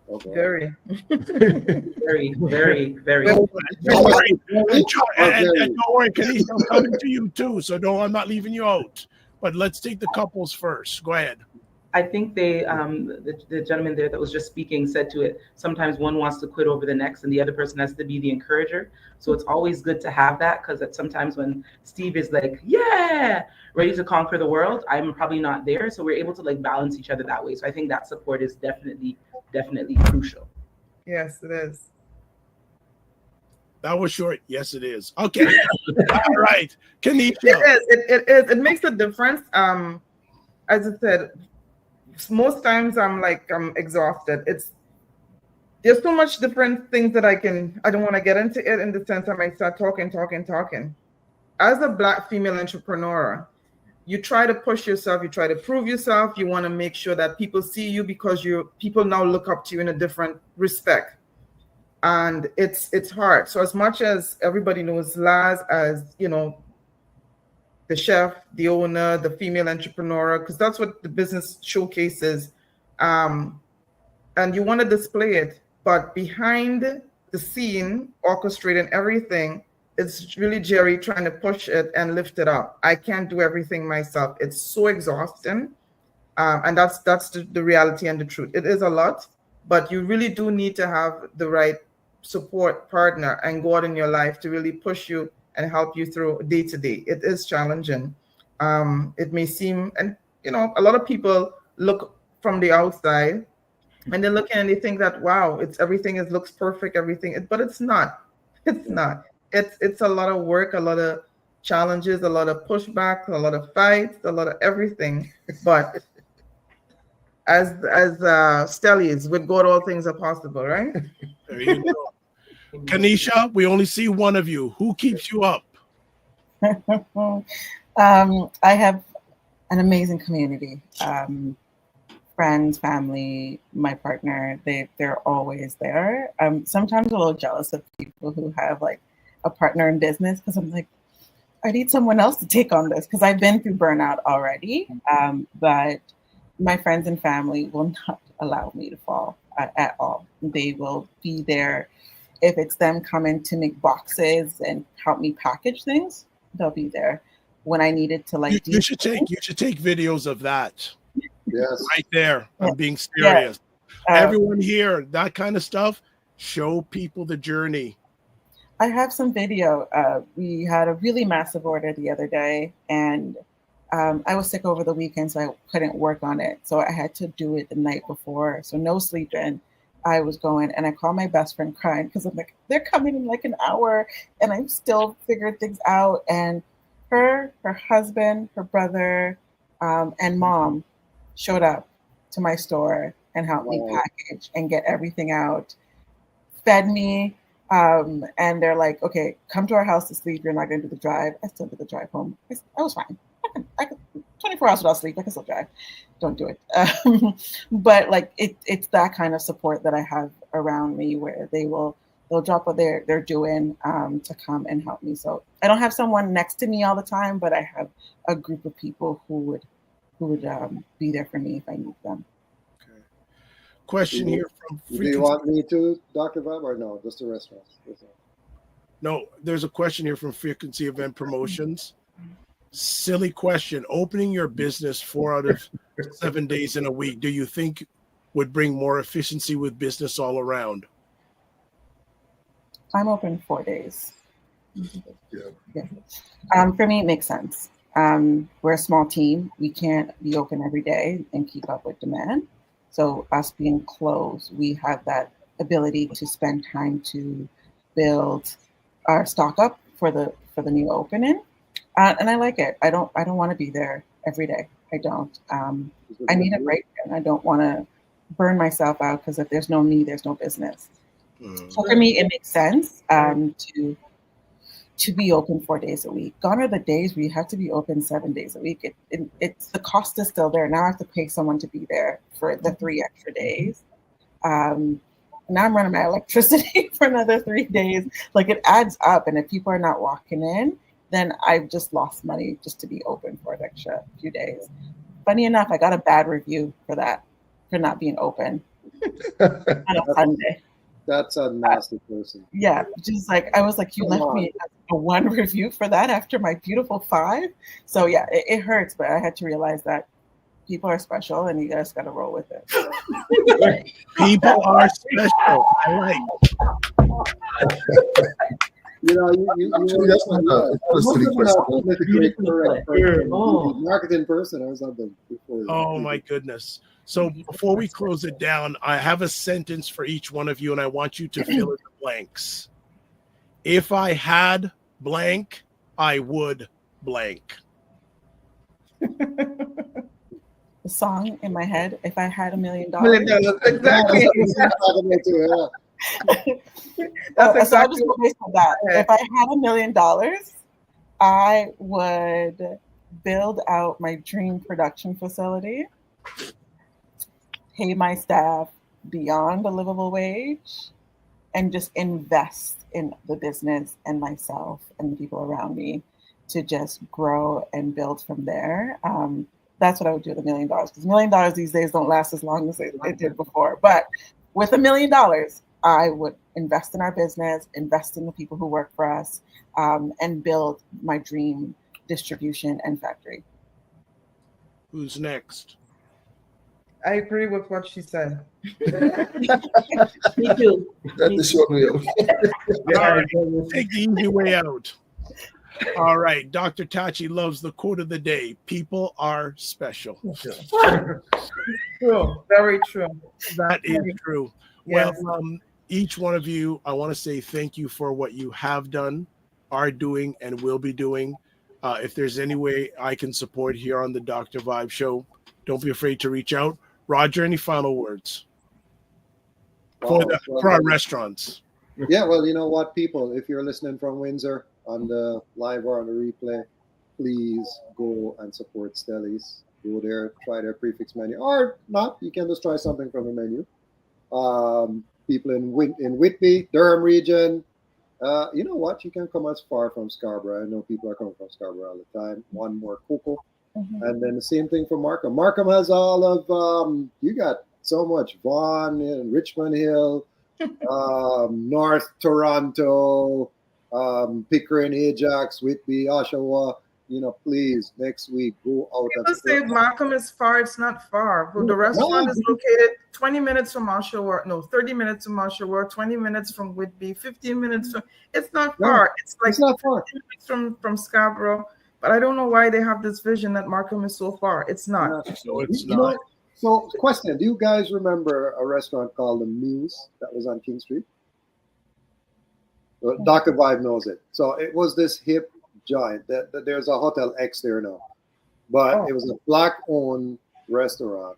Okay. Very, very. Don't worry, and don't worry, Kanisha, I'm coming to you too, so I'm not leaving you out. But let's take the couples first. Go ahead. I think the gentleman there that was just speaking said to it, sometimes one wants to quit over the next and the other person has to be the encourager. So it's always good to have that, because sometimes when Steve is like, yeah, ready to conquer the world, I'm probably not there. So we're able to like balance each other that way. So I think that support is definitely crucial. Yes, it is. That was short. Yes, it is. Okay. All right. Kanisha. It is. It makes a difference. As I said, most times I'm exhausted. There's so much different things that I don't want to get into it in the sense I might start talking. As a Black female entrepreneur, you try to push yourself, you try to prove yourself, you want to make sure that people see you because people now look up to you in a different respect. And it's hard. So as much as everybody knows Laz as, the chef, the owner, the female entrepreneur, because that's what the business showcases. And you want to display it, but behind the scene, orchestrating everything, it's really Jerry trying to push it and lift it up. I can't do everything myself. It's so exhausting. And that's the reality and the truth. It is a lot, but you really do need to have the right support partner and God in your life to really push you and help you through day to day. It is challenging. It may seem, and a lot of people look from the outside and they're looking and they think that, wow, everything looks perfect, but it's not. It's not. It's a lot of work, a lot of challenges, a lot of pushback, a lot of fights, a lot of everything. But as Stellies, with God, all things are possible, right? There you go. Kanisha, we only see one of you. Who keeps you up? I have an amazing community. Friends, family, my partner, they're always there. I'm sometimes a little jealous of people who have like a partner in business, because I'm like, I need someone else to take on this, because I've been through burnout already. But my friends and family will not allow me to fall at all. They will be there. If it's them coming to make boxes and help me package things, they'll be there. When I needed to you should take videos of that. Yes. Right there. I'm being serious. Everyone here, that kind of stuff, show people the journey. I have some video. We had a really massive order the other day, and I was sick over the weekend, so I couldn't work on it. So I had to do it the night before. So no sleep in. I was going, and I called my best friend crying, because I'm like, they're coming in like an hour and I'm still figuring things out. And her husband, her brother, and mom showed up to my store and helped me package and get everything out, fed me. And they're like, okay, come to our house to sleep. You're not going to do the drive. I still did the drive home. I was fine. I could 24 hours without sleep. I can still drive. Don't do it. But like it's that kind of support that I have around me, where they will they'll drop what they're doing to come and help me. So I don't have someone next to me all the time, but I have a group of people who would be there for me if I need them. Okay. Question here from Do you want me to, Dr. Bob, or no? Just the restaurants? No, there's a question here from Frequency Event Promotions. Silly question. Opening your business 4 out of 7 days in a week, do you think would bring more efficiency with business all around? I'm open 4 days. Yeah. For me, it makes sense. We're a small team. We can't be open every day and keep up with demand. So us being closed, we have that ability to spend time to build our stock up for the new opening. And I like it. I don't want to be there every day. I don't. I need a break, and I don't want to burn myself out, because if there's no me, there's no business. So for me, it makes sense to be open 4 days a week. Gone are the days where you have to be open 7 days a week. It's the cost is still there. Now I have to pay someone to be there for the 3 extra days. Now I'm running my electricity for another 3 days. Like, it adds up, and if people are not walking in, then I've just lost money just to be open for an extra few days. Funny enough, I got a bad review for that, for not being open on a Sunday. That's a nasty person. Yeah, just like, I was like, you left me a 1 review for that after my beautiful 5. So yeah, it hurts, but I had to realize that people are special, and you guys got to roll with it. People are special. I like. You know, that's a silly question. Marketing person. I was on the before. Oh my goodness. So before we close it down, I have a sentence for each one of you, and I want you to fill in the blanks. If I had blank, I would blank. The song in my head, if I had $1 million. Exactly. That's exactly. So I'll just go based on that. If I had $1 million, I would build out my dream production facility, pay my staff beyond a livable wage, and just invest in the business and myself and the people around me to just grow and build from there. That's what I would do with $1 million, because $1 million these days don't last as long as it did before. But with $1 million, I would invest in our business, invest in the people who work for us, and build my dream distribution and factory. Who's next? I agree with what she said. Me too. That's the short way out. All right, take the easy way out. All right, Dr. Tachi loves the quote of the day: people are special. True, very true. That is true. Well, each one of you, I want to say thank you for what you have done, are doing, and will be doing. If there's any way I can support here on the Dr. Vibe Show, don't be afraid to reach out. Roger, any final words for our restaurants? Yeah, well, you know what, people, if you're listening from Windsor on the live or on the replay, please go and support Stellies. Go there, try their prefix menu, or not. You can just try something from the menu. People in Whitby, Durham region, you know what? You can come as far from Scarborough. I know people are coming from Scarborough all the time. One more cocoa. And then the same thing for Markham. Markham has all of, you got so much. Vaughan and Richmond Hill, North Toronto, Pickering, Ajax, Whitby, Oshawa. You know, please, next week, go out. People say Markham is far. It's not far. The restaurant is located 20 minutes from Oshawa. No, 30 minutes from Oshawa, 20 minutes from Whitby, 15 minutes from. It's not far. It's like it's not far. 15 minutes from Scarborough. But I don't know why they have this vision that Markham is so far. It's not. So it's you not. Know, so, question: do you guys remember a restaurant called the Muse that was on King Street? Well, Dr. Vibe knows it. So it was this hip giant. There's a Hotel X there now, but it was a Black-owned restaurant,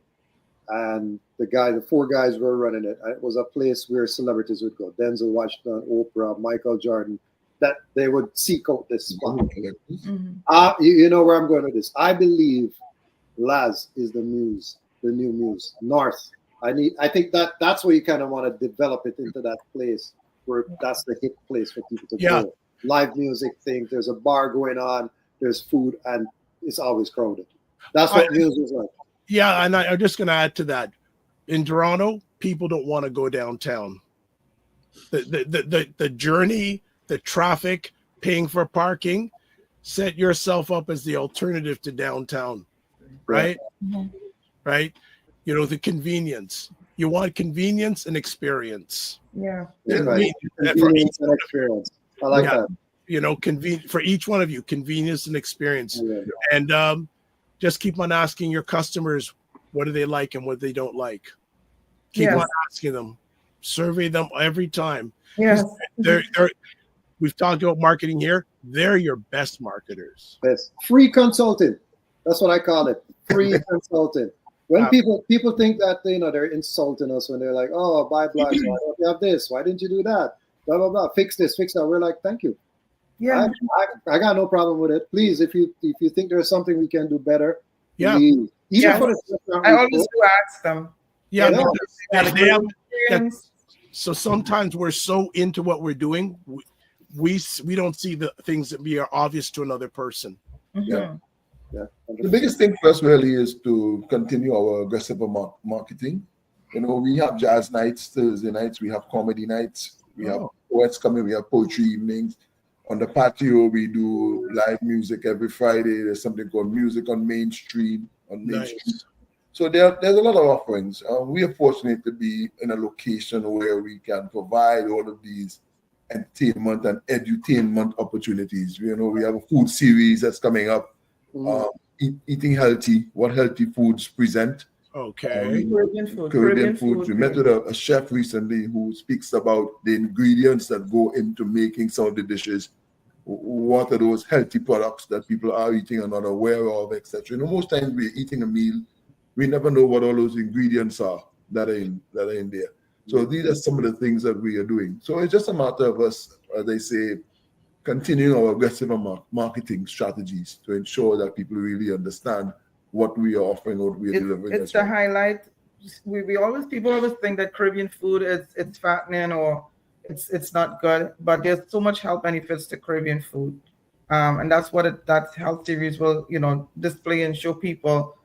and the 4 guys were running it. And it was a place where celebrities would go: Denzel Washington, Oprah, Michael Jordan. That they would seek out this spot. You know where I'm going with this. I believe Laz is the Muse, the new Muse. North. I think that's where you kind of want to develop it into that place where that's the hit place for people to go. Live music thing. There's a bar going on. There's food, and it's always crowded. That's what music is like. Yeah, and I'm just going to add to that. In Toronto, people don't want to go downtown. The journey, the traffic, paying for parking, set yourself up as the alternative to downtown, right? Mm-hmm. Right? You know, the convenience. You want convenience and experience. Yeah. Convenience and experience. I like that. You know, for each one of you, convenience and experience. And just keep on asking your customers what do they like and what they don't like. Keep on asking them. Survey them every time. Yes. We've talked about marketing here. They're your best marketers. Yes. Free consulting. That's what I call it. Free consulting. When people think that they're insulting us when they're like, "Oh, ByBlacks, why don't you have this? Why didn't you do that? Blah blah blah. Fix this, fix that." We're like, "Thank you. Yeah, I got no problem with it. Please, if you think there's something we can do better, yeah. Please. Even for the I always do ask them. Yeah. Yeah. So sometimes we're so into what we're doing, we don't see the things that are obvious to another person. Mm-hmm. Yeah. The biggest thing for us really is to continue our aggressive marketing. You know, we have jazz nights, Thursday nights, we have comedy nights, we have poets coming, we have poetry evenings. On the patio, we do live music every Friday. There's something called Music on Main Street. Street. So there's a lot of offerings. We are fortunate to be in a location where we can provide all of these entertainment and edutainment opportunities. You know, we have a food series that's coming up. Eating healthy, what healthy foods present. Okay. Caribbean food. We met with a chef recently who speaks about the ingredients that go into making some of the dishes. What are those healthy products that people are eating and not aware of, etc. You know, most times we're eating a meal, we never know what all those ingredients are that are in there. So these are some of the things that we are doing. So it's just a matter of us, as I say, continuing our aggressive marketing strategies to ensure that people really understand what we are offering, what we are delivering. It's the highlight. People always think that Caribbean food it's fattening or it's not good, but there's so much health benefits to Caribbean food, and that's what that health series will display and show people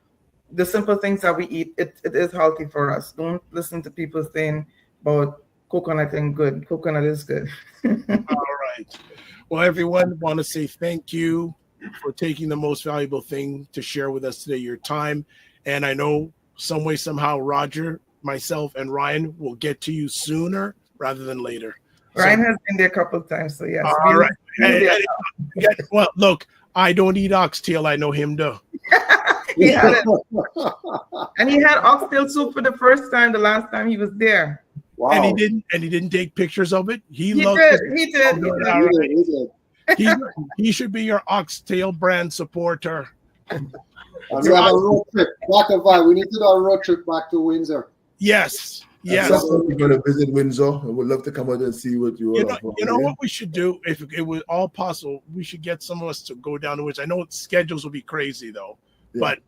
the simple things that we eat. It is healthy for us. Don't listen to people saying about coconut and good. Coconut is good. All right. Well, everyone, want to say thank you for taking the most valuable thing to share with us today, your time. And I know some way, somehow, Roger, myself, and Ryan will get to you sooner rather than later. Ryan has been there a couple of times, so yes. All right. Well, look, I don't eat oxtail. I know him do. He had it. And he had oxtail soup for the first time the last time he was there. Wow. And he didn't take pictures of it. He did. He should be your oxtail brand supporter. And we have a road trip. Dr. Vi, we need to do a road trip back to Windsor. Yes. Yes. We're going to visit Windsor. I would love to come out and see what you are. You know what we should do? If it was all possible, we should get some of us to go down to Windsor. I know schedules will be crazy though. Yeah. But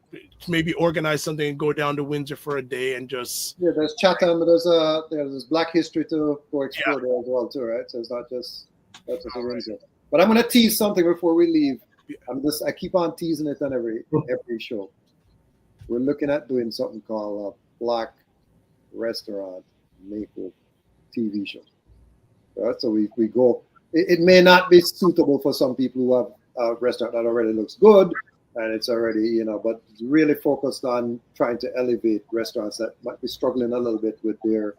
maybe organize something and go down to Windsor for a day and just there's Chatham, there's Black history to go explore there as well too, right? So it's not just Windsor. But I'm gonna tease something before we leave. I keep on teasing it on every show. We're looking at doing something called a Black Restaurant Makeover TV show. Right? So we go. It may not be suitable for some people who have a restaurant that already looks good. And it's already, but it's really focused on trying to elevate restaurants that might be struggling a little bit with their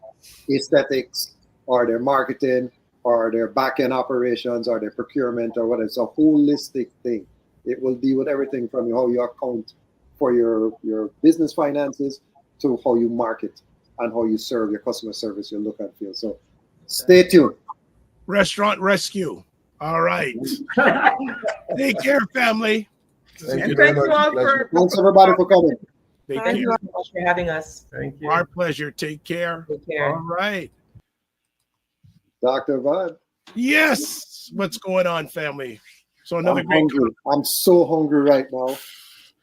aesthetics or their marketing or their back-end operations or their procurement or whatever. It's a holistic thing. It will deal with everything from how you account for your business finances to how you market and how you serve your customer service, your look and feel. So stay tuned. Restaurant Rescue. All right. Take care, family. Thanks everybody for coming. Thank you so much for having us. Thank you. Our pleasure. Take care. Take care. All right. Dr. Vod. Yes. What's going on, family? So another great. I'm so hungry right now.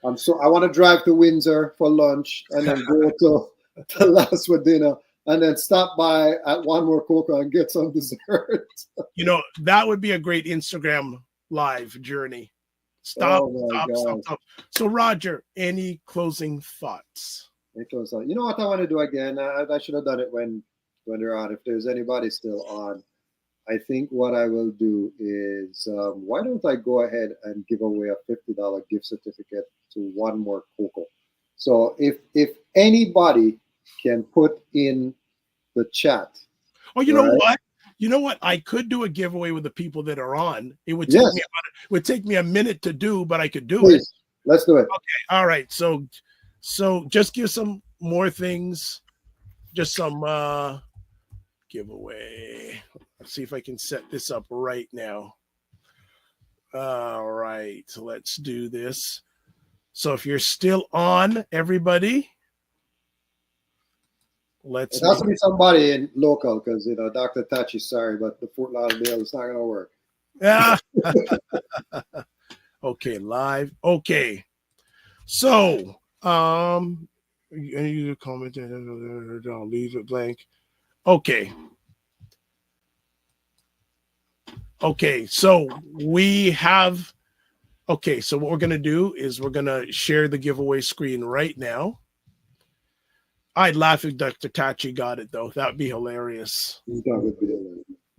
I want to drive to Windsor for lunch and then go to Las for dinner and then stop by at One More Cocoa and get some dessert. You know, that would be a great Instagram live journey. Stop. So, Roger, any closing thoughts? You know what I want to do again? I should have done it when they're on. If there's anybody still on, I think what I will do is, why don't I go ahead and give away a $50 gift certificate to One More Cocoa? So if anybody can put in the chat. Oh, you know what? You know what? I could do a giveaway with the people that are on. It would take me a minute to do, but I could do it. Let's do it. Okay. All right. So just give some more things. Just some giveaway. Let's see if I can set this up right now. All right. So let's do this. So if you're still on, everybody. It has to be somebody in local because Dr. Tachi, sorry, but the Fort Lauderdale is not going to work. Yeah. Okay, live. Okay. So, any comment? I'll leave it blank. Okay. Okay. So we have. Okay. So what we're gonna do is we're gonna share the giveaway screen right now. I'd laugh if Dr. Tachi got it though. That would be hilarious.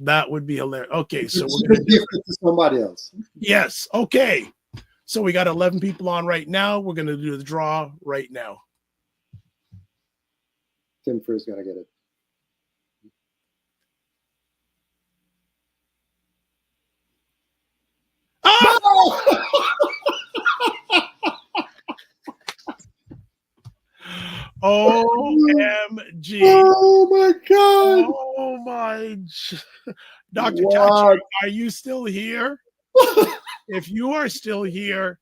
That would be hilarious. Okay, so we're going to gift it to somebody else. Yes. Okay. So we got 11 people on right now. We're going to do the draw right now. Tim first got to get it. Oh! OMG. Oh my God. Oh my. Dr. Tachi, are you still here? If you are still here,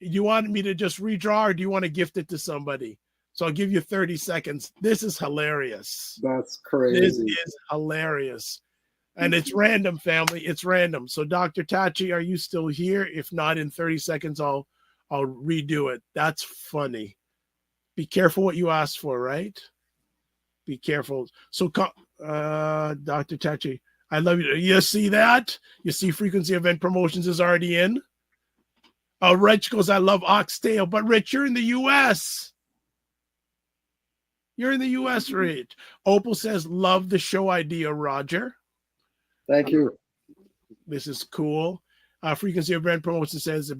you want me to just redraw or do you want to gift it to somebody? So I'll give you 30 seconds. This is hilarious. That's crazy. This is hilarious. And it's random, family. It's random. So Dr. Tachi, are you still here? If not, in 30 seconds, I'll redo it. That's funny. Be careful what you ask for, right? Be careful. So, Dr. Tachi, I love you. You see that? You see frequency event promotions is already in? Oh, Rich goes, I love oxtail. But Rich, you're in the U.S. You're in the U.S., Rich. Opal says, love the show idea, Roger. Thank you. This is cool. Frequency of Brand Promotion says,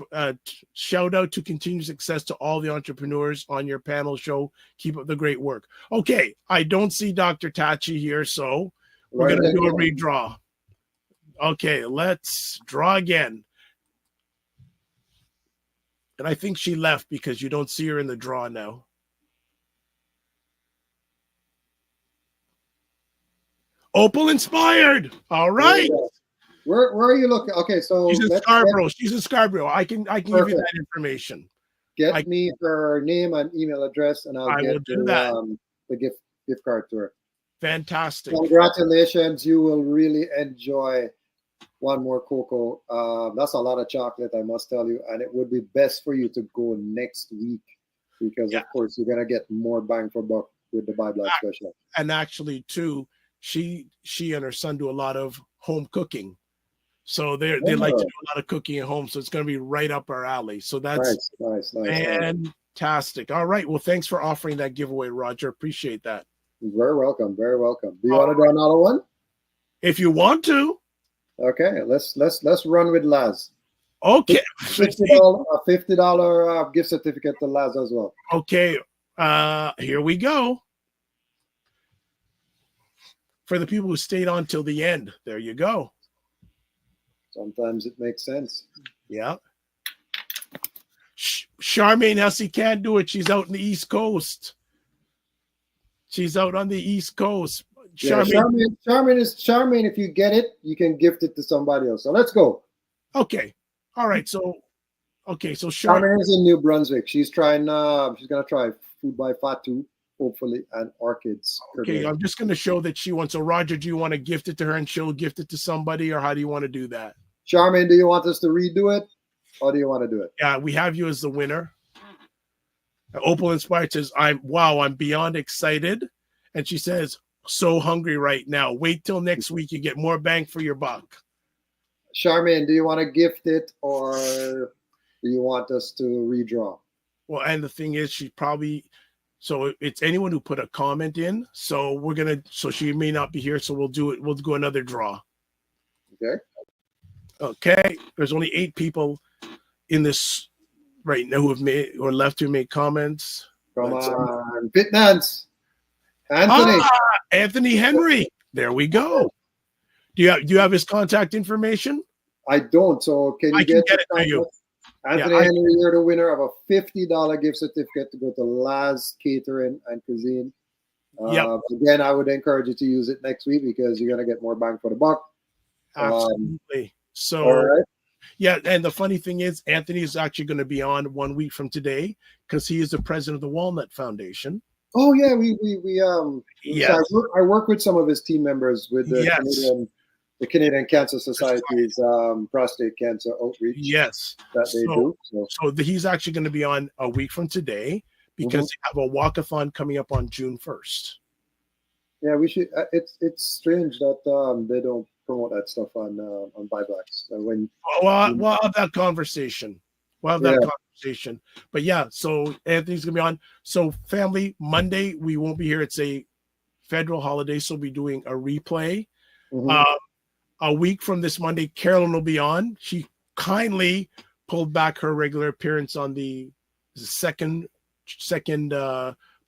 shout out to continued success to all the entrepreneurs on your panel show. Keep up the great work. Okay, I don't see Dr. Tachi here, so we're going to do a redraw. Okay, let's draw again. And I think she left because you don't see her in the draw now. Opal inspired. All right. Where are you looking? Okay, so she's in Scarborough. She's in Scarborough. I can give you that information. Get me her name and email address, and I will do that. The gift card to her. Fantastic. Congratulations. You will really enjoy One More Cocoa. That's a lot of chocolate, I must tell you, and it would be best for you to go next week because, of course, you're gonna get more bang for buck with the ByBlacks special. And actually, too, she and her son do a lot of home cooking. So they like to do a lot of cooking at home. So it's going to be right up our alley. So that's nice. Fantastic. All right. Well, thanks for offering that giveaway, Roger. Appreciate that. You're very welcome. Very welcome. Do you want to do another one? If you want to. Okay. Let's run with Laz. Okay. $50 gift certificate to Laz as well. Okay. Here we go. For the people who stayed on till the end, there you go. Sometimes it makes sense. Yeah. Charmaine Hussey can't do it. She's out in the East Coast. She's out on the East Coast. Charmaine, Charmaine, if you get it, you can gift it to somebody else. So let's go. Okay. All right. So Charmaine is in New Brunswick. She's trying. She's gonna try Food by Fatu, hopefully, and orchids. Okay. I'm just gonna show that she wants. So Roger, do you want to gift it to her and she'll gift it to somebody, or how do you want to do that? Charmaine, do you want us to redo it, or do you want to do it? Yeah, we have you as the winner. Opal Inspired says, I'm beyond excited. And she says, So hungry right now. Wait till next week. You get more bang for your buck. Charmaine, do you want to gift it or do you want us to redraw? Well, and the thing is, she probably, so it's anyone who put a comment in. So so she may not be here. So we'll do it. We'll do another draw. Okay. Okay. There's only 8 people in this right now who are left to make comments. Come on. Fitnance. Anthony. Anthony Henry. There we go. Do you have his contact information? I don't. So can you I can get it to you. Anthony Henry, you're the winner of a $50 gift certificate to go to Laz Catering and Cuisine. Again, I would encourage you to use it next week because you're going to get more bang for the buck. Absolutely. So, right. Yeah, and the funny thing is, Anthony is actually going to be on 1 week from today because he is the president of the Walnut Foundation. Oh yeah, Yes. So I work with some of his team members with the Canadian Cancer Society's prostate cancer outreach. Yes, that they do. So he's actually going to be on a week from today because they have a walkathon coming up on June 1st. Yeah, we should. It's strange that they don't promote that stuff on ByBlacks. We'll have that conversation. But yeah, so Anthony's gonna be on. So family, Monday we won't be here. It's a federal holiday, so we'll be doing a replay. A week from this Monday, Carolyn will be on. She kindly pulled back her regular appearance on the second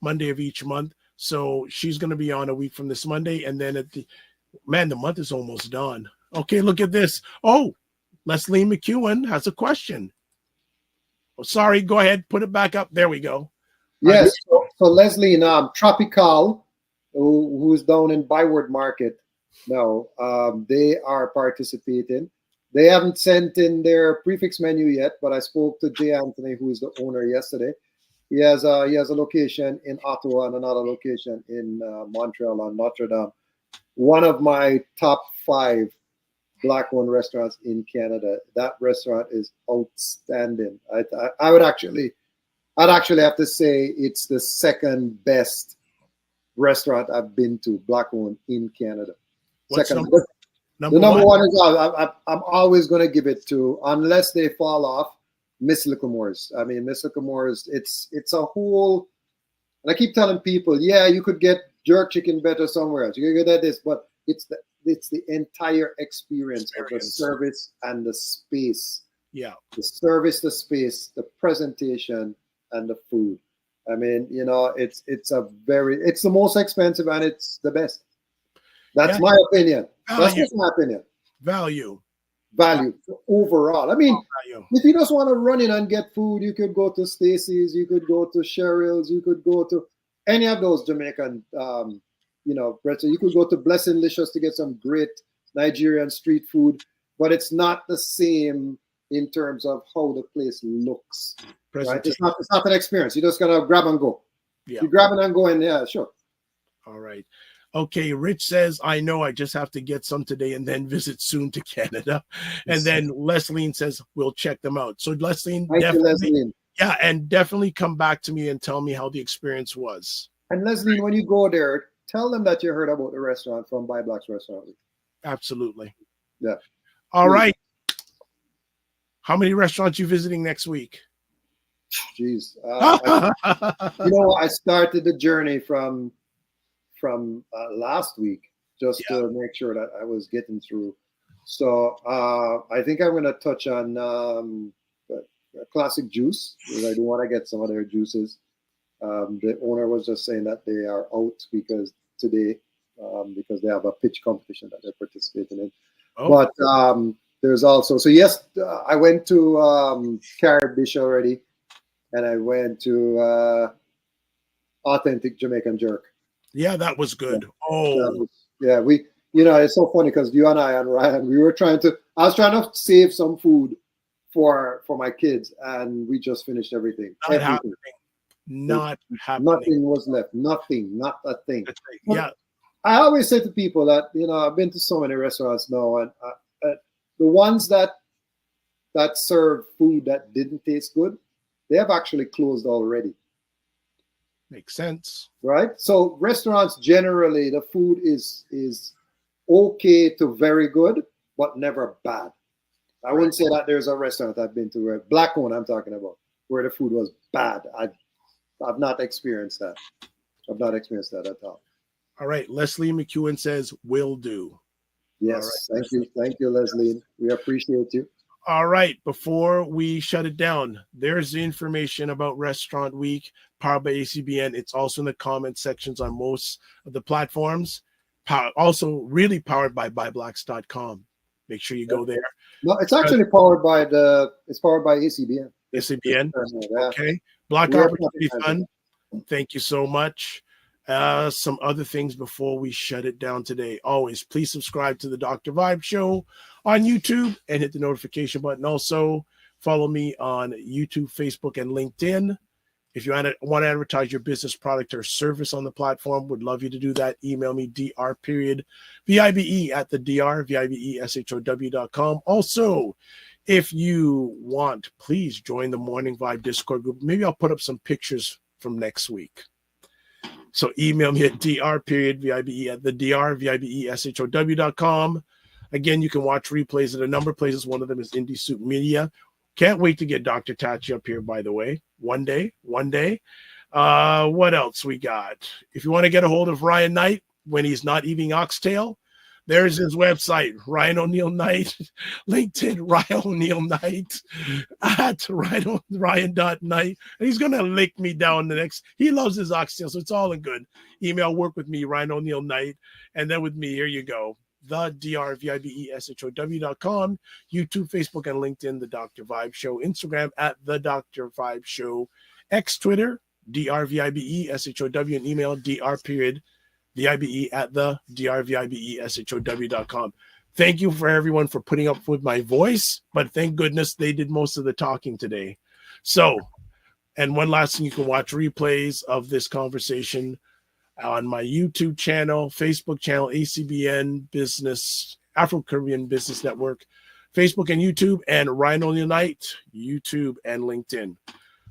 Monday of each month. So she's going to be on a week from this Monday. And then the month is almost done. Okay, look at this. Oh, Leslie McEwen has a question. Oh, sorry, go ahead. Put it back up. There we go. Yes. So Leslie, Tropical, who's down in Byward Market now, they are participating. They haven't sent in their prefix menu yet, but I spoke to Jay Anthony, who is the owner, yesterday. He has a location in Ottawa and another location in Montreal on Notre Dame. One of my top 5 Black-owned restaurants in Canada. That restaurant is outstanding. I'd actually have to say it's the second best restaurant I've been to, Black-owned in Canada. The number one is I'm always going to give it to, unless they fall off, Miss Liquamore's. I mean, Miss Liquamore's, it's a whole, and I keep telling people, yeah, you could get jerk chicken better somewhere else. You could get this, but it's the entire experience of the service and the space. Yeah. The service, the space, the presentation, and the food. I mean, it's the most expensive and it's the best. That's my opinion. That's just my opinion. Value overall. I mean, if you just want to run in and get food, you could go to Stacy's, you could go to Cheryl's, you could go to any of those Jamaican, restaurants. You could go to Blessed Licious to get some great Nigerian street food, but it's not the same in terms of how the place looks. Right? It's not an experience. You just gotta grab and go. Yeah. You grab it and go, and yeah, sure. All right. Okay, Rich says, I know I just have to get some today and then visit soon to Canada. And then Leslie says, we'll check them out. So Leslie, definitely come back to me and tell me how the experience was. And Leslie, when you go there, tell them that you heard about the restaurant from ByBlacks Restaurant. Absolutely. Yeah. All right. How many restaurants you visiting next week? Jeez. I started the journey from last week just to make sure that I was getting through. So I think I'm going to touch on classic juice because I do want to get some of their juices. The owner was just saying that they are out because today because they have a pitch competition that they're participating in. Oh. But there's also, so yes, I went to Carib Dish already, and I went to Authentic Jamaican Jerk. Yeah, that was good. Yeah. We, it's so funny because you and I and Ryan, I was trying to save some food for my kids, and we just finished everything. Not happening. Nothing was left. Nothing. Not a thing. Yeah. I always say to people that, I've been to so many restaurants now, and the ones that serve food that didn't taste good, they have actually closed already. Makes sense. Right? So restaurants generally, the food is okay to very good, but never bad. I wouldn't say that there's a restaurant I've been to, a black one I'm talking about, where the food was bad. I've not experienced that. I've not experienced that at all. All right. Leslie McEwen says, will do. Yes. All right. Thank you. Thank you, Leslie. We appreciate you. All right. Before we shut it down, there's the information about Restaurant Week, powered by ACBN. It's also in the comment sections on most of the platforms. Also, really powered by ByBlacks.com. Make sure you go there. No, it's actually powered by ACBN. ACBN. Yeah. Okay. Block Opportunity Fund. Thank you so much. Some other things before we shut it down today. Always, please subscribe to the Dr. Vibe Show on YouTube and hit the notification button. Also, follow me on YouTube, Facebook, and LinkedIn. If you want to advertise your business, product, or service on the platform, would love you to do that. Email me, dr.vibe@vibeshow.com. Also, if you want, please join the Morning Vibe Discord group. Maybe I'll put up some pictures from next week. So email me at dr.vibe@vibeshow.com. Again, you can watch replays at a number of places. One of them is Indie Soup Media. Can't wait to get Dr. Tachi up here, by the way. One day. What else we got? If you want to get a hold of Ryan Knight when he's not eating oxtail, there's his website, Ryan Oneil Knight. LinkedIn, Ryan Oneil Knight, at Ryan.Knight. And he's going to lick me down the next. He loves his oxtail, so it's all in good. Email, work with me, Ryan Oneil Knight. And then with me, here you go. thedrvibeshow.com, YouTube, Facebook, and LinkedIn, The Dr. Vibe Show, Instagram at The Dr. Vibe Show, X, Twitter, drvibeshow, and email dr.vibe@thedrvibeshow.com. Thank you for everyone for putting up with my voice, but thank goodness they did most of the talking today. So, and one last thing, you can watch replays of this conversation on my YouTube channel, Facebook channel, ACBN Business, Afro-Caribbean Business Network, Facebook and YouTube, and Ryan Oneil Knight, YouTube and LinkedIn.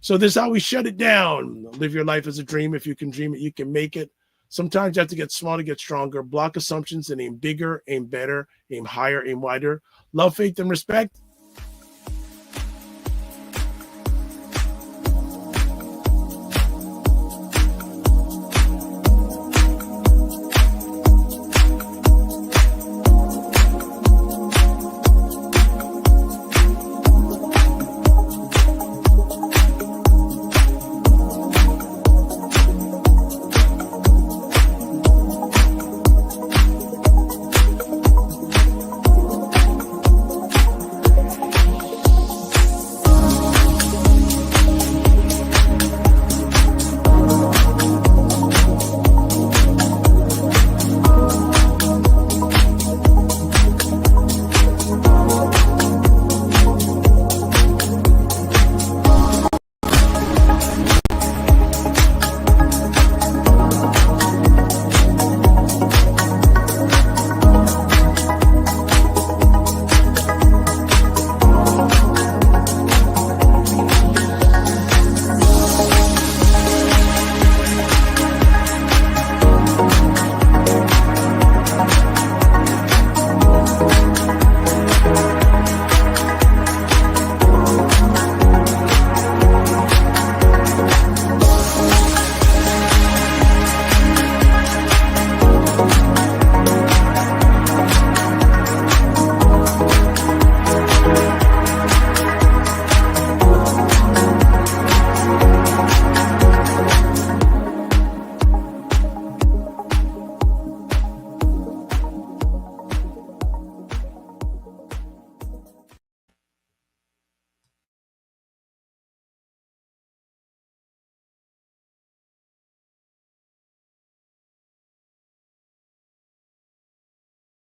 So this is how we shut it down. Live your life as a dream. If you can dream it, you can make it. Sometimes you have to get small to get stronger. Block assumptions and aim bigger, aim better, aim higher, aim wider. Love, faith, and respect.